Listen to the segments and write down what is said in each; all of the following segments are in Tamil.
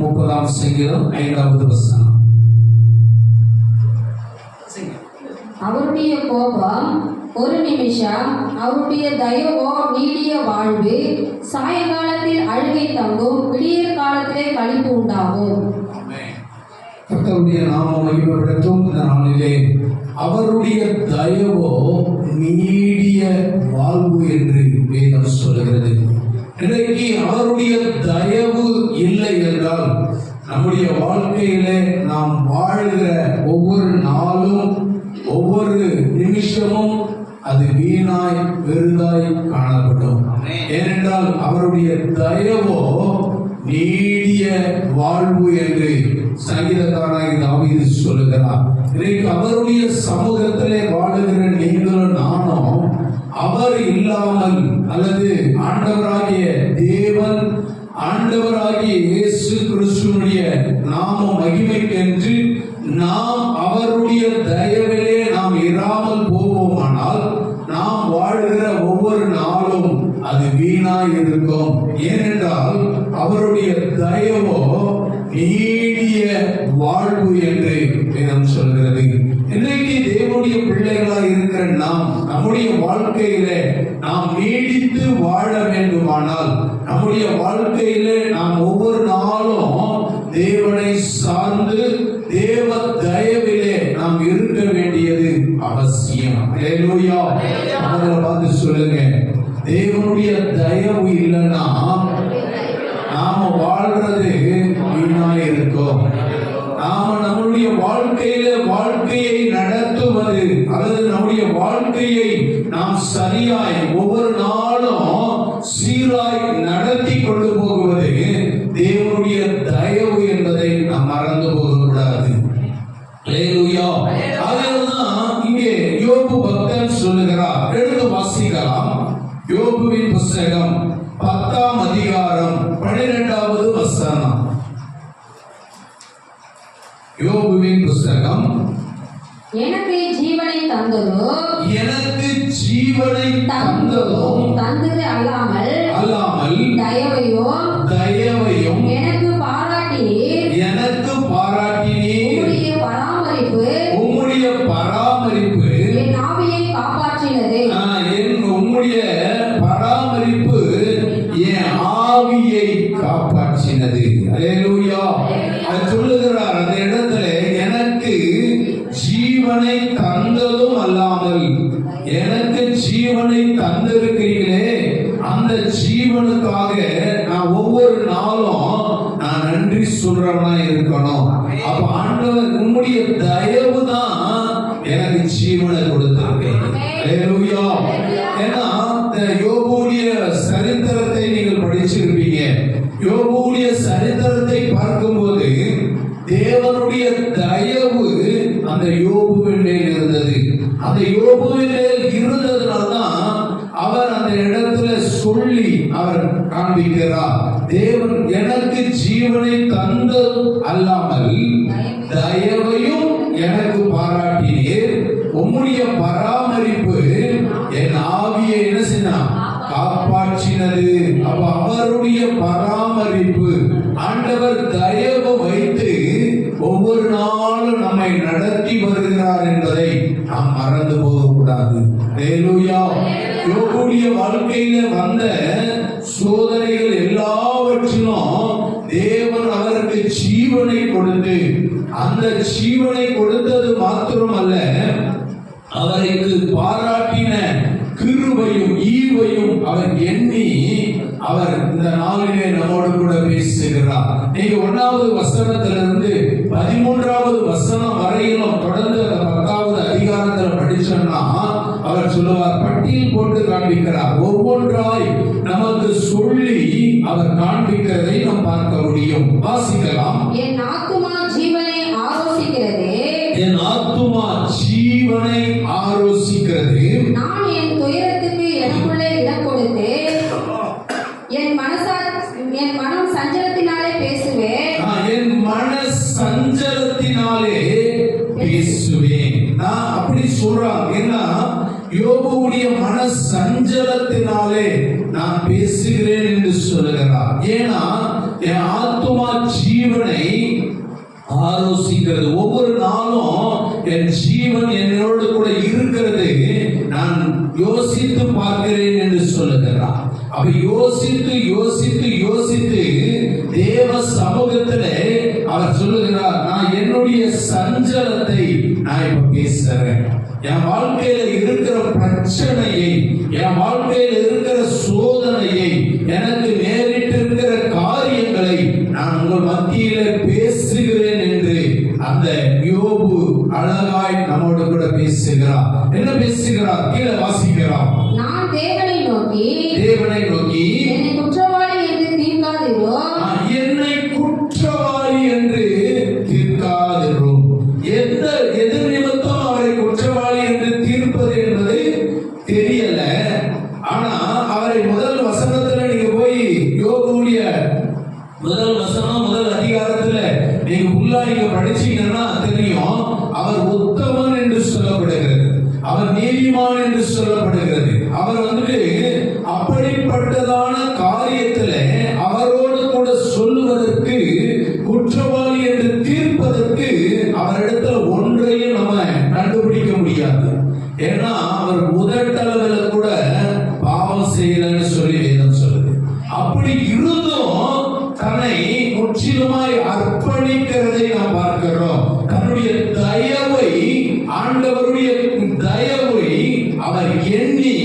30ஆம் சங்கீதம் 5வது வசனம். அவருடைய கோபம் ஒரு நிமிஷம், அவருடைய தயவோ நீடிய வாழ்வு. சாயங்காலத்தில் அழுகை தங்கும், விடியற் காலத்திலே களிப்பு உண்டாகும். கர்த்தருடைய நாமம் மகிமைப்படட்டும். இந்த நாளிலே அவருடைய தயவோ நீடிய வாழ்வு என்று வேதம் சொல்கிறது. இன்றைக்கு அவருடைய தயவு இல்லை என்றால் நம்முடைய வாழ்க்கையிலே நாம் வாழ்கிற ஒவ்வொரு நாளும் ஒவ்வொரு நிமிஷமும் அது வீணாய் பெரிதாய் காணப்படும். ஏனென்றால் அவருடைய தயவோ நீடிய வாழ்வு என்று சங்கீதக்காரனாகிய தாவீது சொல்லுகிறார். இன்றைக்கு அவருடைய சமூகத்திலே வாழுகிற நீங்களும் நானும் அவர் இல்லாமல் அல்லது ஆண்டவராகிய தேவன் ஆண்டவராகிய இயேசு கிறிஸ்துவினுடைய நாம மகிமைக்கென்று நாம் அவருடைய தயவிலே நாம் இராமல் போவோமானால் நாம் வாழ்கிற ஒவ்வொரு நாளும் அது வீணாய் இருக்கும். ஏனென்றால் அவருடைய தயவோ நீடிய வாழ்வு என்று வேதம் சொல்கிறது. இன்றைக்கு தேவனுடைய பிள்ளைகளாய் இருக்கிற நாம் நம்முடைய வாழ்க்கையிலே நாம் நீடித்து வாழ வேண்டுமானால் நம்முடைய வாழ்க்கையிலே நாம் ஒவ்வொரு நாளும் தேவனை சார்ந்து தேவ தயவிலே நாம் இருக்க வேண்டியது அவசியம். அல்லேலூயா. அவங்களை பார்த்து சொல்லுங்க, தேவனுடைய தயவு இல்லைன்னா நாம வாழ்றது வீணாய் இருக்கும். நாம நம்முடைய வாழ்க்கையை நடத்துவது அல்லது நம்முடைய வாழ்க்கையை நாம் சரியாய் ஒவ்வொரு நாளும் சீராய் நடத்தி கொண்டு போகுவது தேவனுடைய தயவு என்பதை நாம் மறந்து போகக்கூடாது. அல்லேலூயா. அதனால்தான் இங்கே யோபு பக்தன் சொல்லுகிறார். எடுத்து வாசிக்கலாம். யோபுவின் புஸ்தகம் 10ஆம் அதிகாரம் 12வது வசனம். யோபுவின் புஸ்தகம். எனக்கு ஜீவனை தந்ததோ தந்தது அல்லாமல் தயவையும் எனக்கு பாராட்டினீர். உம்முடைய பராமரிப்பு என் ஆவியை காப்பாற்றினது. உம்முடைய பராமரிப்பு என் ஆவியை காப்பாற்றினது. அல்லேலூயா. சொல்லுகிறார் அந்த இடத்துல, எனக்கு ஜீவனை தந்ததும் அல்லாமல் எனக்கு ஜீவனை தந்திருக்கிறீர்களே, அந்த ஜீவனுக்காக நான் ஒவ்வொரு நாளும் நான் நன்றி சொல்றவனா இருக்கணும். அப்ப ஆண்டவர் உம்முடைய தயவு தான் எனக்கு ஜீவனை கொடுத்திருக்கேன். அல்லேலூயா. ஏன்னா யோபுடைய சரித்திரத்தை நீங்கள் படிச்சிருப்பீங்க. யோபுடைய சரித்திரத்தை பார்க்கும்போது தேவனுடைய தயவு அந்த யோபுவின் மேல் இருந்தது. அந்த யோபுவின் மேல் இருந்ததுனால்தான் அவர் அந்த இடத்துல சொல்லி அவர் காண்பிக்கிறார், தேவன் எனக்கு ஜீவனை தந்தது அல்லாமல் தயவையும் எனக்கு பாராட்டினீர். உம்முடைய பராமரிப்பு என் ஆவியை என்ன செய்ய காப்பாற்றினது. அப்ப அவருடைய பராமரிப்பு, ஆண்டவர் தயவு வைத்து ஒவ்வொரு நாளும் நம்மை நடத்தி வருகிறார் என்பதை நாம் மறந்து போகக்கூடாது. அல்லேலூயா. யோபுடைய வாழ்க்கையில வந்த சோதனைகள் எல்லாவற்றிலும் தேவன் அவருக்கு ஜீவனை கொடுத்து, அந்த ஜீவனை கொடுத்தது மாத்திரமல்ல, அவருக்கு பாராட்டின கிருபையும் ஈவையும் அவர் எண்ணி அவர் இந்த நாளிலே நம்மோடு கூட பேசுகிறார். நீங்க 1வது வசனத்திலிருந்து 13வது வசனம் வரையிலும் தொடர்ந்து 10வது அதிகாரத்தில் படிச்சோம்னா அவர் சொல்லுவார், பட்டியல் போட்டு காண்பிக்கிறார். ஒவ்வொன்றாய் நமக்கு சொல்லி அவர் காண்பிக்கிறதை நாம் பார்க்க முடியும். வாசிக்கலாம். என் ஆத்துமா ஜீவனை ஆரோசிக்கிறது. என் ஆத்துமா ஜீவனை ஆரோசிக்கிறது. நான் என் துயரத்துக்கு எனக்குள்ளே இடம் கொடுத்து என் மனம் சஞ்சலத்தினாலே பேசுவேன். என் மன சஞ்சலத்தினாலே பேசுவேன். நான் அப்படி சொல்றாங்க. ஏன்னா யோபுடைய மன சஞ்சலத்தினாலே நான் பேசுகிறேன் என்று சொல்லுகிறார். ஏன்னா என் ஆத்துமா ஜீவ ஜீவனை ஆலோசிக்கிறது. ஒவ்வொரு நாளும் என் ஜீவன் என்னோடு கூட இருக்கிறது நான் யோசித்து பார்க்கிறேன் என்று சொல்லுகிறார். அப்ப யோசித்து யோசித்து யோசித்து தேவ சமூகத்திலே அவர் சொல்லுகிறார், நான் என்னுடைய சஞ்சலத்தை நான் இப்ப பேசுறேன். என் வாழ்க்கையில இருக்கிற பிரச்சனையை, என் வாழ்க்கையில இருக்கிற சோதனையை, எனக்கு நேரிட்டு இருக்கிற காரியங்களை நான் உங்கள் மத்தியில பேசுகிறேன் என்று அந்த யோபு அழகாய் நம்மோடு கூட பேசுகிறார். என்ன பேசுகிறார்? கீழே வாசிக்கிறார். நான் தேவனை நோக்கி என்னை குற்றவாளி என்று தீர்க்காதிரும். என்னை குற்றவாளி என்று தீர்க்காதிரும். எது நிமித்தம் அவரை குற்றவாளி என்று தீர்ப்பது என்பது தெரியல. ஆனா அவரை முதல் வசனத்துல நீங்க போய் யோபுடைய முதல் வசனம் முதல் அதிகாரத்துல நீங்க ஃபுல்லா நீங்க படிச்சீங்கன்னா தெரியும். அவர் உத்தமன் என்று சொல்லப்படுகிறது, அவர் நீதிமான் என்று சொல்லப்படுகிறது. அவர் வந்துட்டு அப்படிப்பட்டதான காரியத்துல அவரோடு கூட சொல்லுவதற்கு, குற்றவாளி என்று தீர்ப்பதற்கு அவரிடத்துல ஒன்றையும் நம்ம கண்டுபிடிக்க முடியாது. ஏன்னா அவர் முதட்டளவில் கூட பாவம் செய்யலன்னு சொல்லி வேதம் சொல்லுது. அப்படி இருந்தும் தன்னை முற்றிலுமாய் அர்ப்பணிக்கிறதை நாம் பார்க்கிறோம். தன்னுடைய தயவை, ஆண்டவருடைய தயவை அவர் எண்ணி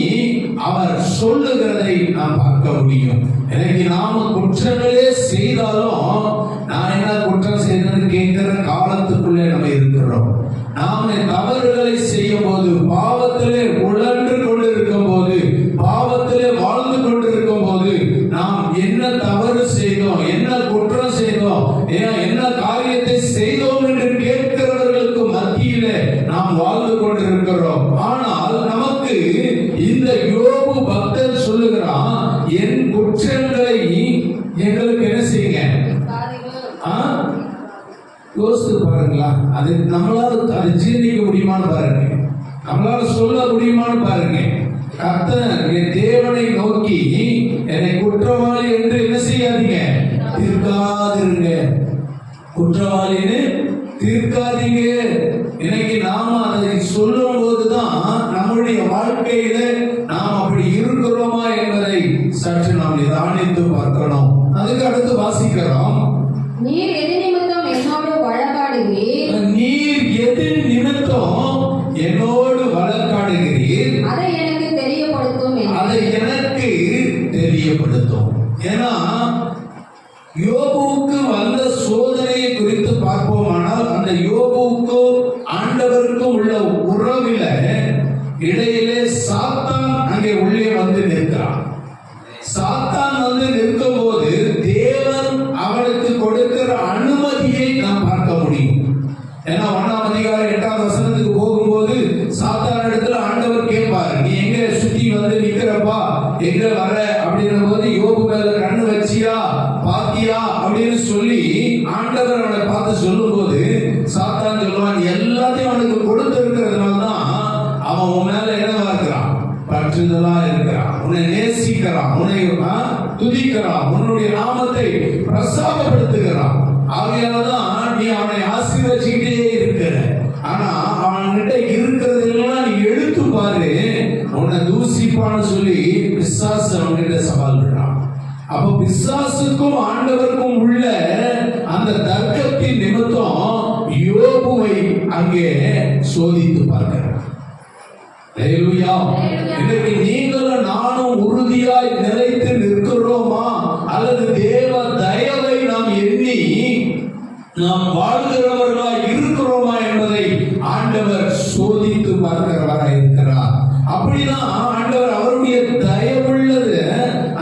அவர் சொல்லுகிறதை நாம் பார்க்க முடியும். எனக்கு நாம குற்றங்களே செய்தாலும் நான் என்ன குற்றம் செய்தேன்னு கேட்கிற காலத்துக்குள்ளே நம்ம இருக்கிறோம். நாம தவறுகளை செய்யும் போது, பாவத்திலே உழன்று கொண்டிருக்கும் போது, பாவத்திலே வாழ்ந்து கொண்டிருக்கும் போது நாம் என்ன தவறு செய்தோம், என்ன குற்றம் செய்தோம், என்ன காரியத்தை செய்தோம் என்று கேட்கிறவர்களுக்கு மத்தியிலே நாம் வாழ்ந்து கொண்டிருக்கிறோம். ஆனால் நமக்கு இந்த யோபு பக்தர் சொல்லுகிறான், என் குற்றங்களை எங்களுக்கு என்ன செய்யுங்க. யோசித்து பாருங்களா, அது நம்மளால அதை ஜீர்ணிக்க முடியுமான்னு பாருங்க, நம்மளால சொல்ல முடியுமான்னு பாருங்க. கர்த்தர் என் தேவனை நோக்கி என்னை குற்றவாளி என்று என்ன செய்யாதீங்க, தீர்க்காதிருங்க. குற்றவாளின்னு தீர்க்காதீங்க. இன்னைக்கு நாம அதை சொல்லும் போதுதான் நம்முடைய வாழ்க்கையில நாம் அப்படி இருக்கிறோமா என்பதை சற்று நாம் நிதானித்து பார்க்கணும். அதுக்கு அடுத்து வாசிக்கிறோம், நீர் எது நிமித்தம் என்னோடு வழக்காடுகிறீர், நீர் எது நிமித்தம் என்னோடு வழக்காடுகிறீர், அதை எனக்கு தெரியப்படுத்தும், அதை எனக்கு தெரியப்படுத்தும். ஏன்னா யோபுவுக்கு வந்த சோதனையை குறித்து பார்ப்போமானால், அந்த யோபுவுக்கும் ஆண்டவருக்கும் உள்ள உறவில இடையிலே சாத்தான் அங்கே உள்ளே வந்து நிற்கிறான். சாத்தான் வந்து நிற்கும் போது தேவன் அவனுக்கு கொடுக்கிற அனுமதியை நாம் பார்க்க முடியும். ஏன்னா 1ஆம் அதிகாரம் 8ஆம் வசனத்துக்கு போகும்போது சாத்தான் இடத்துல ஆண்டவர் கேட்பாரு, நீ எங்க சுத்தி வந்து நிக்கிறப்பா, எங்க வர அப்படின்ற போது யோபு மேல கண்ணு வச்சியா, பாத்தியா அப்படின்னு சொல்லி ஆண்டவர் அவனை பார்த்து சொல்லும் போது சாத்தான் சொல்லுவான், எல்லாத்தையும் அவனுக்கு கொடுத்து இருக்கிறதுனாலதான் அவன் உன் மேல என்னவா இருக்கிறான், பற்றுதலா இருக்கிறான், உன்னை நேசிக்கிறான், உன்னை துதிக்கிறான், உன்னுடைய நாமத்தை பிரசாதப்படுத்துகிறான். ஆகையாலதான் நீ அவனை ஆசீர்வதிச்சுக்கிட்டே இருக்கிற. ஆனா அவன்கிட்ட இருக்கிறது எல்லாம் நீ எடுத்து பாரு, உன்னை தூசிப்பான்னு சொல்லி பிசாசு அவன்கிட்ட சவால் விடுறான். அப்ப பிசாசுக்கும் ஆண்டவருக்கும் உள்ள அந்த தர்க்கத்தின் நிமித்தம் யோபுவை அங்கே சோதித்து பார்க்கிறார். இன்னைக்கு நீங்களும் நானும் உறுதியாய் நிலைத்து நிற்கிறோமா, அல்லது தேவ தயவை நாம் எண்ணி நாம் வாழ்கிறவர்களாய் இருக்கிறோமா என்பதை ஆண்டவர் சோதித்து பார்க்கிறவராய் இருக்கிறார். அப்படிதான் ஆண்டவர் அவருடைய தயவுள்ளது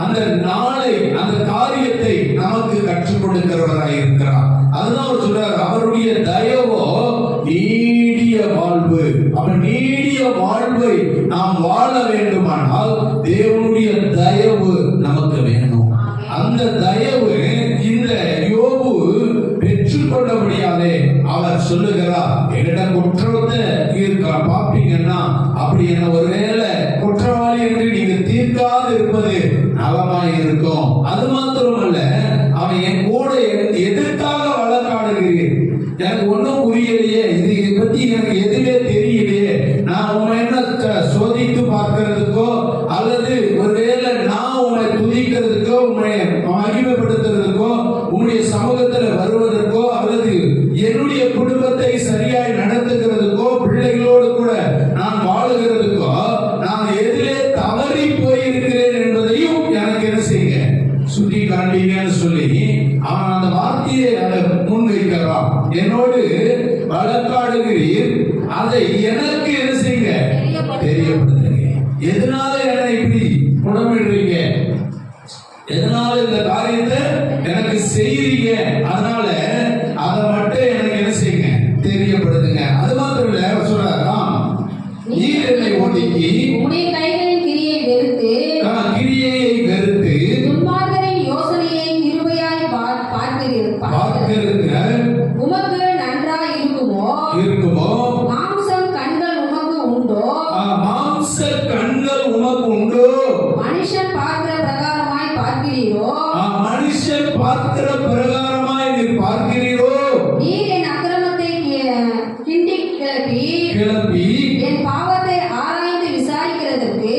அந்த நாளை, அந்த காரியத்தை நமக்கு கற்றுக் கொடுக்கிறவராய் இருக்கிறார். அதுதான் அவர் சொல்றார், அவருடைய தயவோ நீடிய வாழ்வு. அவர் நீடிய வாழ்வை நாம் வாழ வேண்டுமானால் தேவனுடைய தயவு நமக்கு வேணும். அந்த தயவு இந்த யோபு பெற்றுக்கொண்டபடியாலே அவர் சொல்லுகிறார், என்னிட குற்றத்தை தீர்க்க பாப்பீங்கன்னா அப்படி என்ன ஒருவேளை குற்றவாளி என்று நீங்க தீர்க்காது இருப்பது நலமாய் இருக்கும். அது மாத்திரமல்ல, அவன் என் கூட எதற்காக அந்த வார்த்தையை முன்வைக்கலாம். என்னோடு வழக்காடுகிறீர், அதை எனக்கு என்ன செய்யுங்க, தெரியப்படுத்துங்க. எதனால என்னை இப்படி புடமிடுறீங்க, எதனால இந்த காரியத்தை எனக்கு செய்யறீங்க, அதனால அதை மட்டும் எனக்கு என்ன செய்யுங்க, தெரியப்படுத்துங்க. அது மாத்திரம் இல்ல, சொல்றாராம், நீர் என்னை ஒடுக்கி உம்முடைய கைகளின் கிரியை வெறுத்து கிரியையை வெறுத்து துன்மார்க்கரின் யோசனையை கிருபையாய் பார்க்கிறீர்கள். உமக்கு நன்றாய் இருக்குமோ? மாம்சம் கண்கள் உமக்கு உண்டோ? மாம்ச கண்கள் உமக்கு உண்டோ? மனுஷன் பார்க்கிற பிரகாரமாய் பார்க்கிறீரோ? மனுஷன் பார்க்கிற பிரகாரமாய் நீர் பார்க்கிறீரோ? நீர் என் அக்கிரமத்தை கிண்டி கிளப்பி என் பாவத்தை ஆராய்ந்து விசாரிக்கிறதற்கு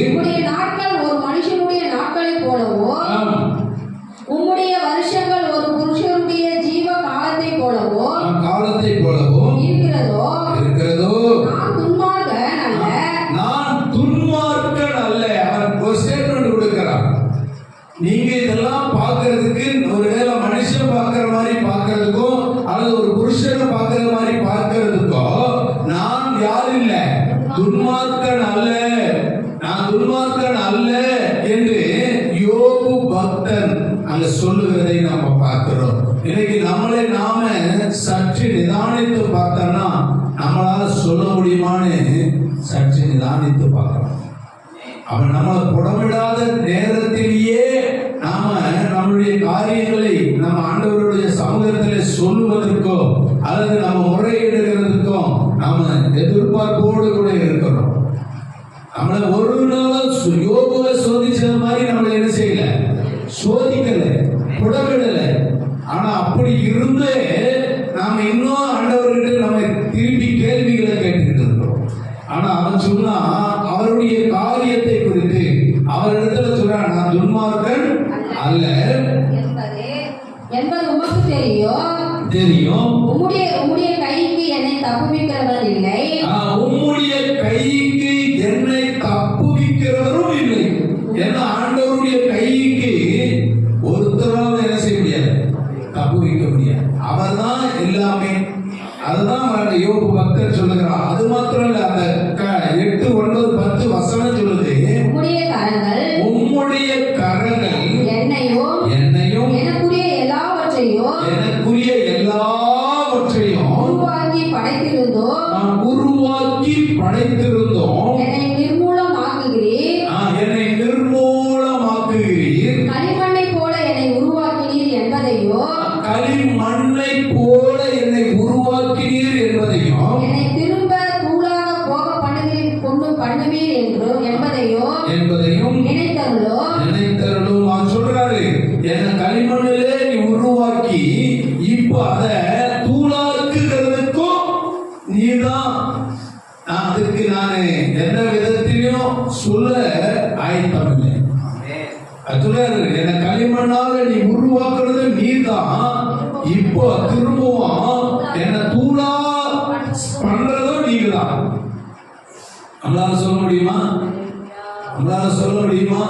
உம்முடைய நாட்கள் ஒரு மனுஷனுடைய நாட்களைப் போலவோ, உம்முடைய வருஷங்கள் ஒரு புருஷனுடைய ஜீவ காலத்தைப் போலவோ இருக்கிறதோ? நான் துன்மார்க்கன் அல்ல. அவர் ஒரு ஸ்டேட்மெண்ட் கொடுக்கிறார். நீங்க இதெல்லாம் பார்க்கிறதுக்கு ஒருவேளை மனுஷன் பார்க்கிற மாதிரி பார்க்கிறதுக்கும் அல்லது ஒரு புருஷனை பார்க்கிற மாதிரி பார்க்கிறதுக்கோ நான் யார் இல்ல, துன்மார்க்கன் அல்ல, நான் துன்மார்க்கன் அல்ல என்று யோபு பக்தன் அங்க சொல்லுகிறதை நாம பார்க்கிறோம். இன்னைக்கு நாம சற்று நிதானித்து பார்த்தோம்னா நம்மளால சொல்ல முடியுமான்னு சற்று நிதானித்து பார்க்கிறோம். அவன் நம்மளை புடமிடாத நேரத்திலேயே நாம நம்மளுடைய காரியங்களை நம்ம ஆண்டவருடைய சமூகத்திலே சொல்லுவதற்கோ அல்லது நம்ம முறையிடுகிறதுக்கோ நாம எதிர்பார்ப்போடு கூட இருக்கிறோம். நம்மளை ஒரு நாள் யோபுவை சோதிச்சது மாதிரி நம்மளை என்ன செய்யல, சோதிக்கல, புடமிடல. ஆனா அப்படி இருந்தே நாம இன்னும் ஆண்டவர்கிட்ட நம்ம திருப்பி கேள்விகளை கேட்டுக்கிட்டு இருக்கிறோம். ஆனா அவன் சொன்னா அவருடைய காரியத்தை குறித்து அவரிடத்துல சொல்றான், நான் துன்மார்க்கன் அல்ல என்பது உமக்கு தெரியும். உம்முடைய கைக்கு என்னை தப்புவிக்கிறவர் இல்லை. உம்முடைய கைக்கு என்னை தப்புவிக்கிறவரும் இல்லை. ஏன்னா ஆண்டவருடைய கைக்கு ஒருத்தரால என்ன செய்ய முடியாது, தப்புவிக்க முடியாது. அவர் தான் எல்லாமே. அதுதான் யோபு பக்தர் சொல்லுகிறார். அது மாத்திரம் இல்ல, அந்த 8, 9, 10 வசனம் சொல்லுது, உம்முடைய கரங்கள் என்னையும் எனக்குரிய எல்லாவற்றையும் உருவாக்கி படைத்திருந்தோம். என்னை நிர்மூலமாக்குகிறீர். களிமண்ணை போல என்னை உருவாக்கினீர் என்பதையும் என்னை திரும்ப தூளாக போக பண்ணுவீர் என்பதையும் நினைத்தருளும். அவன் சொல்றாரு, என்ன களிமண்ணிலே நீ உருவாக்கி இப்ப அத தூளாக்குகிறதுக்கும் நீதான். அதுக்கு நான் எந்த விதத்திலையும் சொல்ல ஆயத்தம் இல்லை. என்ன களிமண்ணால நீ உருவாக்குறது நீதான், இப்போ திரும்பவும் என்ன தூளா பண்றதும் நீங்கதான். நம்மளால சொல்ல முடியுமா?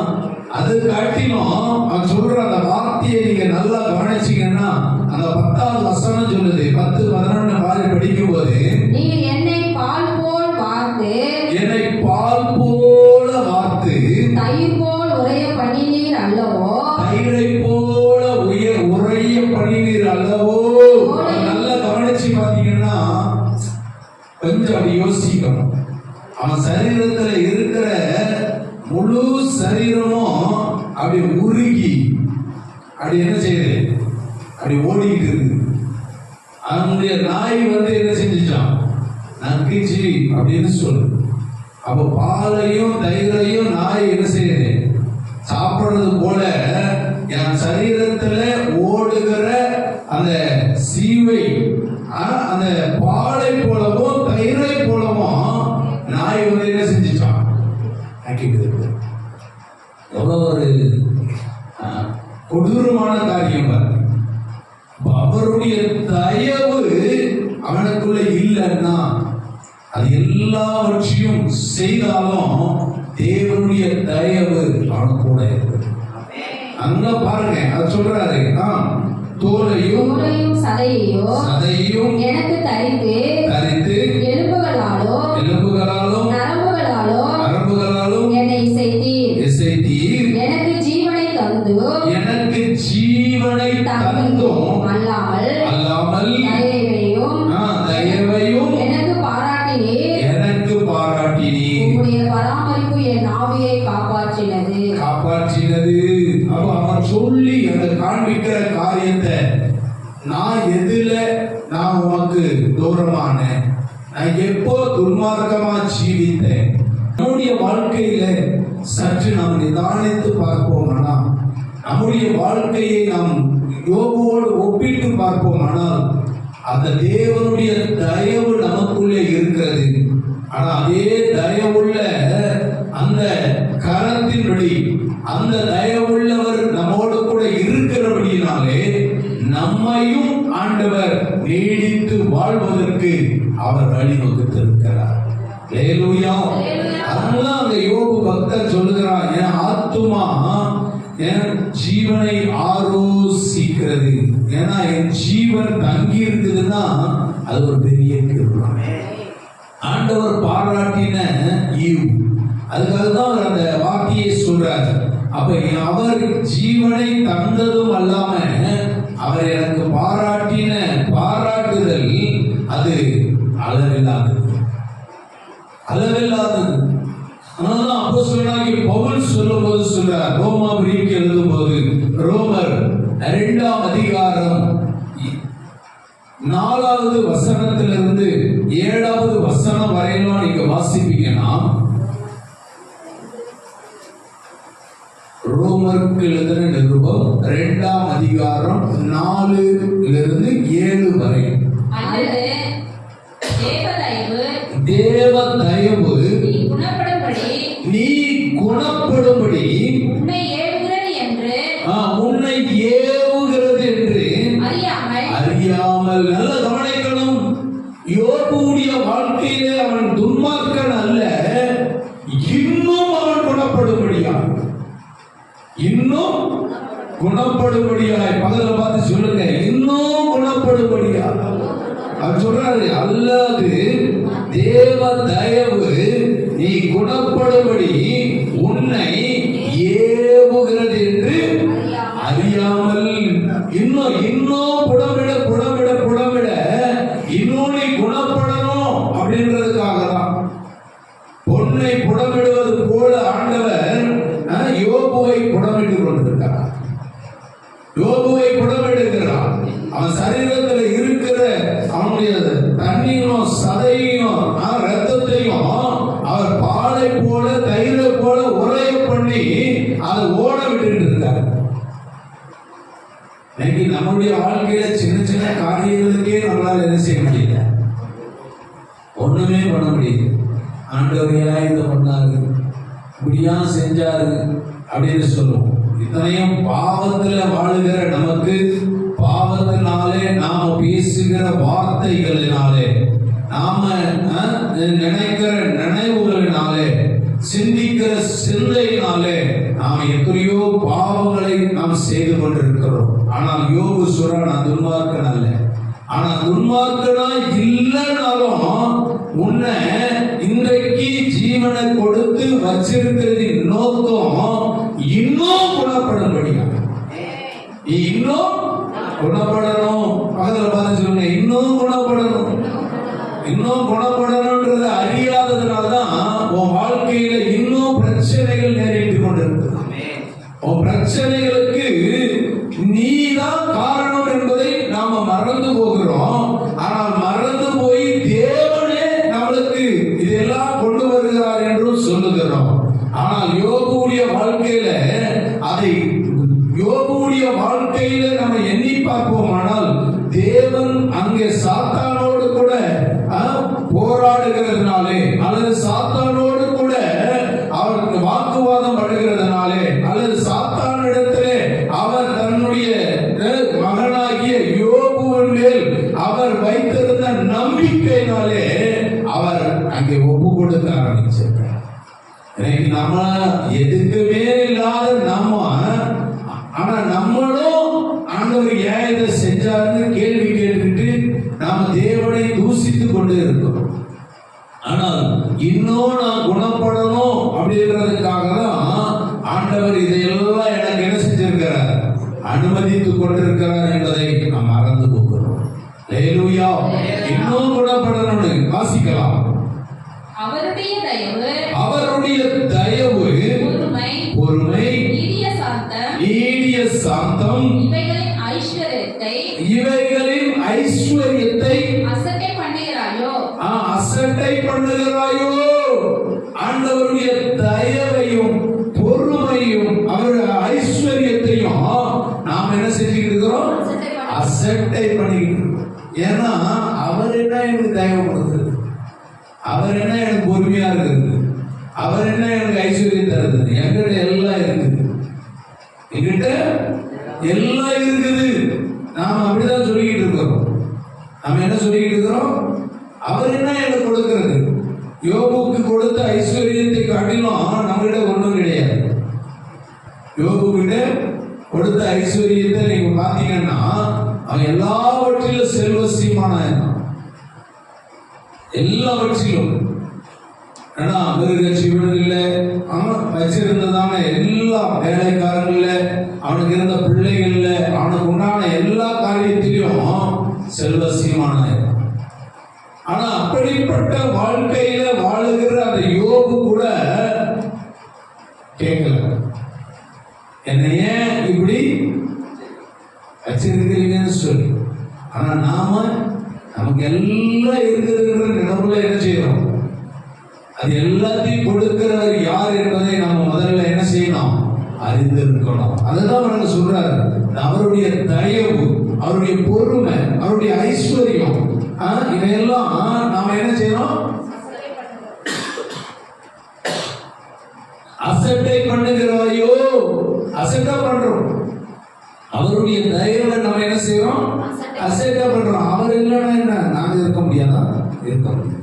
அது காட்டிலும் அவன் சொல்ற அந்த வார்த்தையை நீங்க நல்லா கவனிச்சீங்கன்னா அந்த 10வது வசனம் சொல்லுது. 10, 11 பாதி படிக்கும் போது, நீங்க என்னை பால் போல வார்த்து தயிர் போல் உறைய பண்ணினீர் அல்லவோ. தயிரை போல உறைய பண்ணினீர் அல்லவோ. நல்லா கவனிச்சு பாத்தீங்கன்னா கொஞ்சம் அப்படி யோசிக்கணும். அவன் சரீரத்துல இருக்கிற முழு சரீரமும் அப்படி உருகி அப்படி என்ன செய்யுது, அப்படி ஓடிக்கிட்டு இருக்கு. அவனுடைய நாய் என்ன செஞ்சுச்சான், நக்கிச்சு அப்படின்னு சொல்லு. அப்போ பாலையும் தயிரையும் நாய் என்ன செய்யுது, சாப்பிடுறது போல என் சரீரத்துல ஓடுகிற அந்த சீவை அந்த பாலை போலவும் தயிரை போலவும் நாய் என்ன செஞ்சுச்சான், ஆக்கிட்டு. எவ்வளவு ஒரு கொடூரமான காரியம். அவருடைய தயவு அவனுக்குள்ள இல்லைன்னா அது எல்லாவற்றையும் செய்தாலும் தேவனுடைய தயவு அவன் கூட இருக்கு. அங்க பாருங்க, அது சொல்றாரு, தோலையும் சதையையும் எனக்கு தரித்து எலும்புகளாலும் நரம்புகளாலும் என்னை இசைத்தீர். எனக்கு ஜீவனை தந்தும் அல்லாமல் தயவையும் எனக்கு பாராட்டினீர். உம்முடைய பராமரிப்பு என் ஆவியை காப்பாற்றினது. அப்ப அவன் சொல்லி அந்த காண்பிக்கிற காரியத்தை, நான் எதுல நான் உனக்கு தூரமான, நான் எப்போ துன்மார்க்கமா ஜீவித்தேன். நம்முடைய வாழ்க்கையில சற்று நாம் நிதானித்து பார்ப்போமானா, நம்முடைய வாழ்க்கையை நாம் யோபுவோடு ஒப்பிட்டு பார்ப்போமானால், அந்த தேவனுடைய தயவு நமக்குள்ளே இருக்கிறது. ஆனா அதே தயவுள்ள அந்த கரத்தின்படி அந்த தயவுள்ளவர் நம்மோடு கூட இருக்கிறபடியினாலே நம்மையும் ஆண்டவர் நீடித்து வாழ்வதற்கு அவர் வழிவகுத்திருக்கிறார். அல்லேலூயா. அதனால அந்த யோபு பக்தர் சொல்லுகிறார், என் ஆத்துமா என் ஜீவனை ஆரோசிக்கிறது. ஏன்னா என் ஜீவன் தங்கி இருக்குதுன்னா அது ஒரு பெரிய கிருபை. ஆண்டவர் பாராட்டின ஈவு, அதுக்காக தான் அவர் அந்த வாக்கியை சொல்றார். அப்ப அவர் ஜீவனை தந்ததும் அல்லாம அவர் எனக்கு பாராட்டின பாராட்டுதல் அது அளவில்லாதது. அதனாலதான் அப்போஸ்தலனாகிய பவுல் சொல்லும்போது சொல்றார், ரோமாபுரிக்கு எழுதும்போது ரோமர் 2ஆம் அதிகாரம் 4வது வசனத்திலிருந்து 7வது வசனம் வரையிலும் நீங்க வாசிப்பீங்கன்னா, ரோமருக்கு எழுதின நிருபம் 2ஆம் அதிகாரம் 4லிருந்து 7 வரை. தேவ தயவு நீ குணப்படும்படி உன்னை ஏவுகிறது என்று அறியாமல். நல்ல கவனிக்கணும். யோபுடைய வாழ்க்கையிலே அவன் துன்மார்க்கன் அல்ல, இன்னும் அவன் குணப்படும்படியாய் பகல பார்த்து சொல்லுங்க, இன்னும் குணப்படும்படியா. அவர் சொல்றாரு, அல்லாது தேவ தயவு நீ குணப்படும்படி உன்னை ஏவுகிறது என்று அறியாமல். இன்னும் புடமிட இன்னும் நீ குணப்படணும் அப்படின்றதுக்காக தான். பொன்னை புடமிடுவது போல ஆண்டவர் யோபுவை புடமிட்டு கொண்டிருக்கிறார். யோபுவை புடமிடுகிறார். அவன் சரீரத்தில் இருக்கிற அவனுடைய தண்ணியும் சதையும் ரத்தத்தையும் அவர் பாலை போல தயிரை போல உரைய பண்ணி அதை ஓட விட்டு இருக்கார். இன்னைக்கு நம்முடைய வாழ்க்கையில சின்ன சின்ன காரியங்களுக்கே நம்மளால என்ன செய்ய முடியல, ஒண்ணுமே பண்ண முடியல. ஆண்டவர் ஏன் இதை பண்ணாரு, இப்படியா செஞ்சாரு அப்படின்னு சொல்லுவோம். இத்தனையும் பாவத்துல வாழுகிற நமக்கு, பாவத்தினாலே நாம பேசுகிற வார்த்தைகளினாலே, நாம நினைக்கிற நினைவுகளினாலே, சிந்திக்கிற சிந்தையினாலே நாம் எத்தனையோ பாவங்களை நாம் செய்து கொண்டிருக்கிறோம். ஆனால் யோபு சொல்ற, நான் துன்மார்க்கன் அல்ல. ஆனா துன்மார்க்கனா இல்லைனாலும் உன்னை இன்றைக்கு ஜீவனை கொடுத்து வச்சிருக்கிறதின் நோக்கம் இன்னும் குணப்படும்படியா. இன்னும் குணப்படணும். பக்கத்துல பார்த்து சொல்லுங்க, இன்னும் குணப்படணும். இன்னும் குணப்படணும்ன்றது அறியாததுனாலதான் உன் வாழ்க்கையில இன்னும் பிரச்சனைகள் நேரிட்டு கொண்டிருக்கு. உன் பிரச்சனைகளுக்கு நீதான் காரணம் என்பதை நாம மறந்து போகிறோம். ஆனால் மறந்து போய் தேவனே நம்மளுக்கு இதெல்லாம் கொண்டு வருகிறார் என்றும் சொல்லுகிறோம். ஆனால் யோபுடைய வாழ்க்கையில அதை யோபுடைய வாழ்க்கையில நம்ம எண்ணி பார்ப்போமானால், தேவன் அங்கே சாத்தானோடு கூட போராடுகிறதுனாலே, அல்லது சாத்தானோடு கூட அவருக்கு வாக்குவாதம் படுகிறதுனாலே, அல்லது சாத்தானிடத்திலே அவர் தன்னுடைய மகனாகிய யோபுவின் மேல் அவர் வைத்திருந்த நம்பிக்கையினாலே அவர் அங்கே ஒப்பு கொடுக்க ஆரம்பிச்சிருக்கிறார். இன்னைக்கு நம்ம எதுக்குமே இல்லாத நம்ம, ஆனா நம்மளும் ஆண்டவர் ஏன் இதை செஞ்சா இருக்கிறார் என்பதை நாம் மறந்து போகிறோம். ஹல்லேலூயா. இன்னும் குணப்படணும். வாசிக்கலாம். அவருடைய தயவு, அவருடைய தயவு, பொறுமை, நீடிய சாந்தம், இவைகளின் ஐஸ்வர்யத்தை அசட்டை பண்ணுகிறாயோ. அசட்டை பண்ணுகிறாயோ. ஆண்டவருடைய தயவையும் பொறுமையும் அவருடைய ஐஸ்வர்யத்தையும் நாம் என்ன செஞ்சுக்கிட்டு இருக்கிறோம்? அசட்டை பண்ணிக்கிட்டு இருக்கோம். ஏன்னா அவர் என்ன எனக்கு தயவு கொடுக்குறது, அவர் என்ன எனக்கு பொறுமையா இருக்குது, அவர் என்ன எனக்கு ஐஸ்வர்யம் தருது. என்கிட்ட எல்லாம் இருக்குது, என்கிட்ட எல்லாம் இருக்குது. நாம அப்படிதான் சொல்லிக்கிட்டு இருக்கிறோம். நாம என்ன சொல்லிக்கிட்டு இருக்கிறோம்? அவர் என்ன எனக்கு கொடுக்கிறது. யோபுக்கு கொடுத்த ஐஸ்வர்யத்தை காட்டிலும் நம்மகிட்ட ஒன்றும் கிடையாது. யோபு கிட்ட கொடுத்த ஐஸ்வர்யத்தை நீங்க பாத்தீங்கன்னா அவன் எல்லாவற்றிலும் செல்வசியமான எல்லாவற்றிலும் மிருக ஜீவன் இல்லை, அவன் வச்சிருந்ததான எல்லா வேலைக்காரங்கள்ல, அவனுக்கு இருந்த பிள்ளைகள்ல, அவனுக்கு உண்டான எல்லா காரியத்திலையும் செல்வசியமான. ஆனா அப்படிப்பட்ட வாழ்க்கையில வாழுகிற அந்த யோபு கூட கேட்கல, என்ன ஏன் இப்படி வச்சிருக்கிறீங்கன்னு சொல்லி. ஆனா நமக்கு எல்லாம் இருக்குதுன்ற நினைவுல என்ன செய்யறோம்? அது எல்லாத்தையும் கொடுக்கிறவர் யார் என்பதை நம்ம முதல்ல என்ன செய்யணும்? அறிந்து இருக்கணும். அதுதான் அவருக்கு சொல்றாரு. அவருடைய தயவு, அவருடைய பொறுமை, அவருடைய ஐஸ்வர்யம், இதையெல்லாம் நாம என்ன செய்யணும்? அசட்டை பண்ணுகிறாயோ. அசட்டா பண்றோம். அவருடைய தயவை நம்ம என்ன செய்யறோம்? அசட்டா பண்றோம். அவர் இல்லைன்னா என்ன, நாங்க இருக்க முடியாதா? இருக்க முடியாது.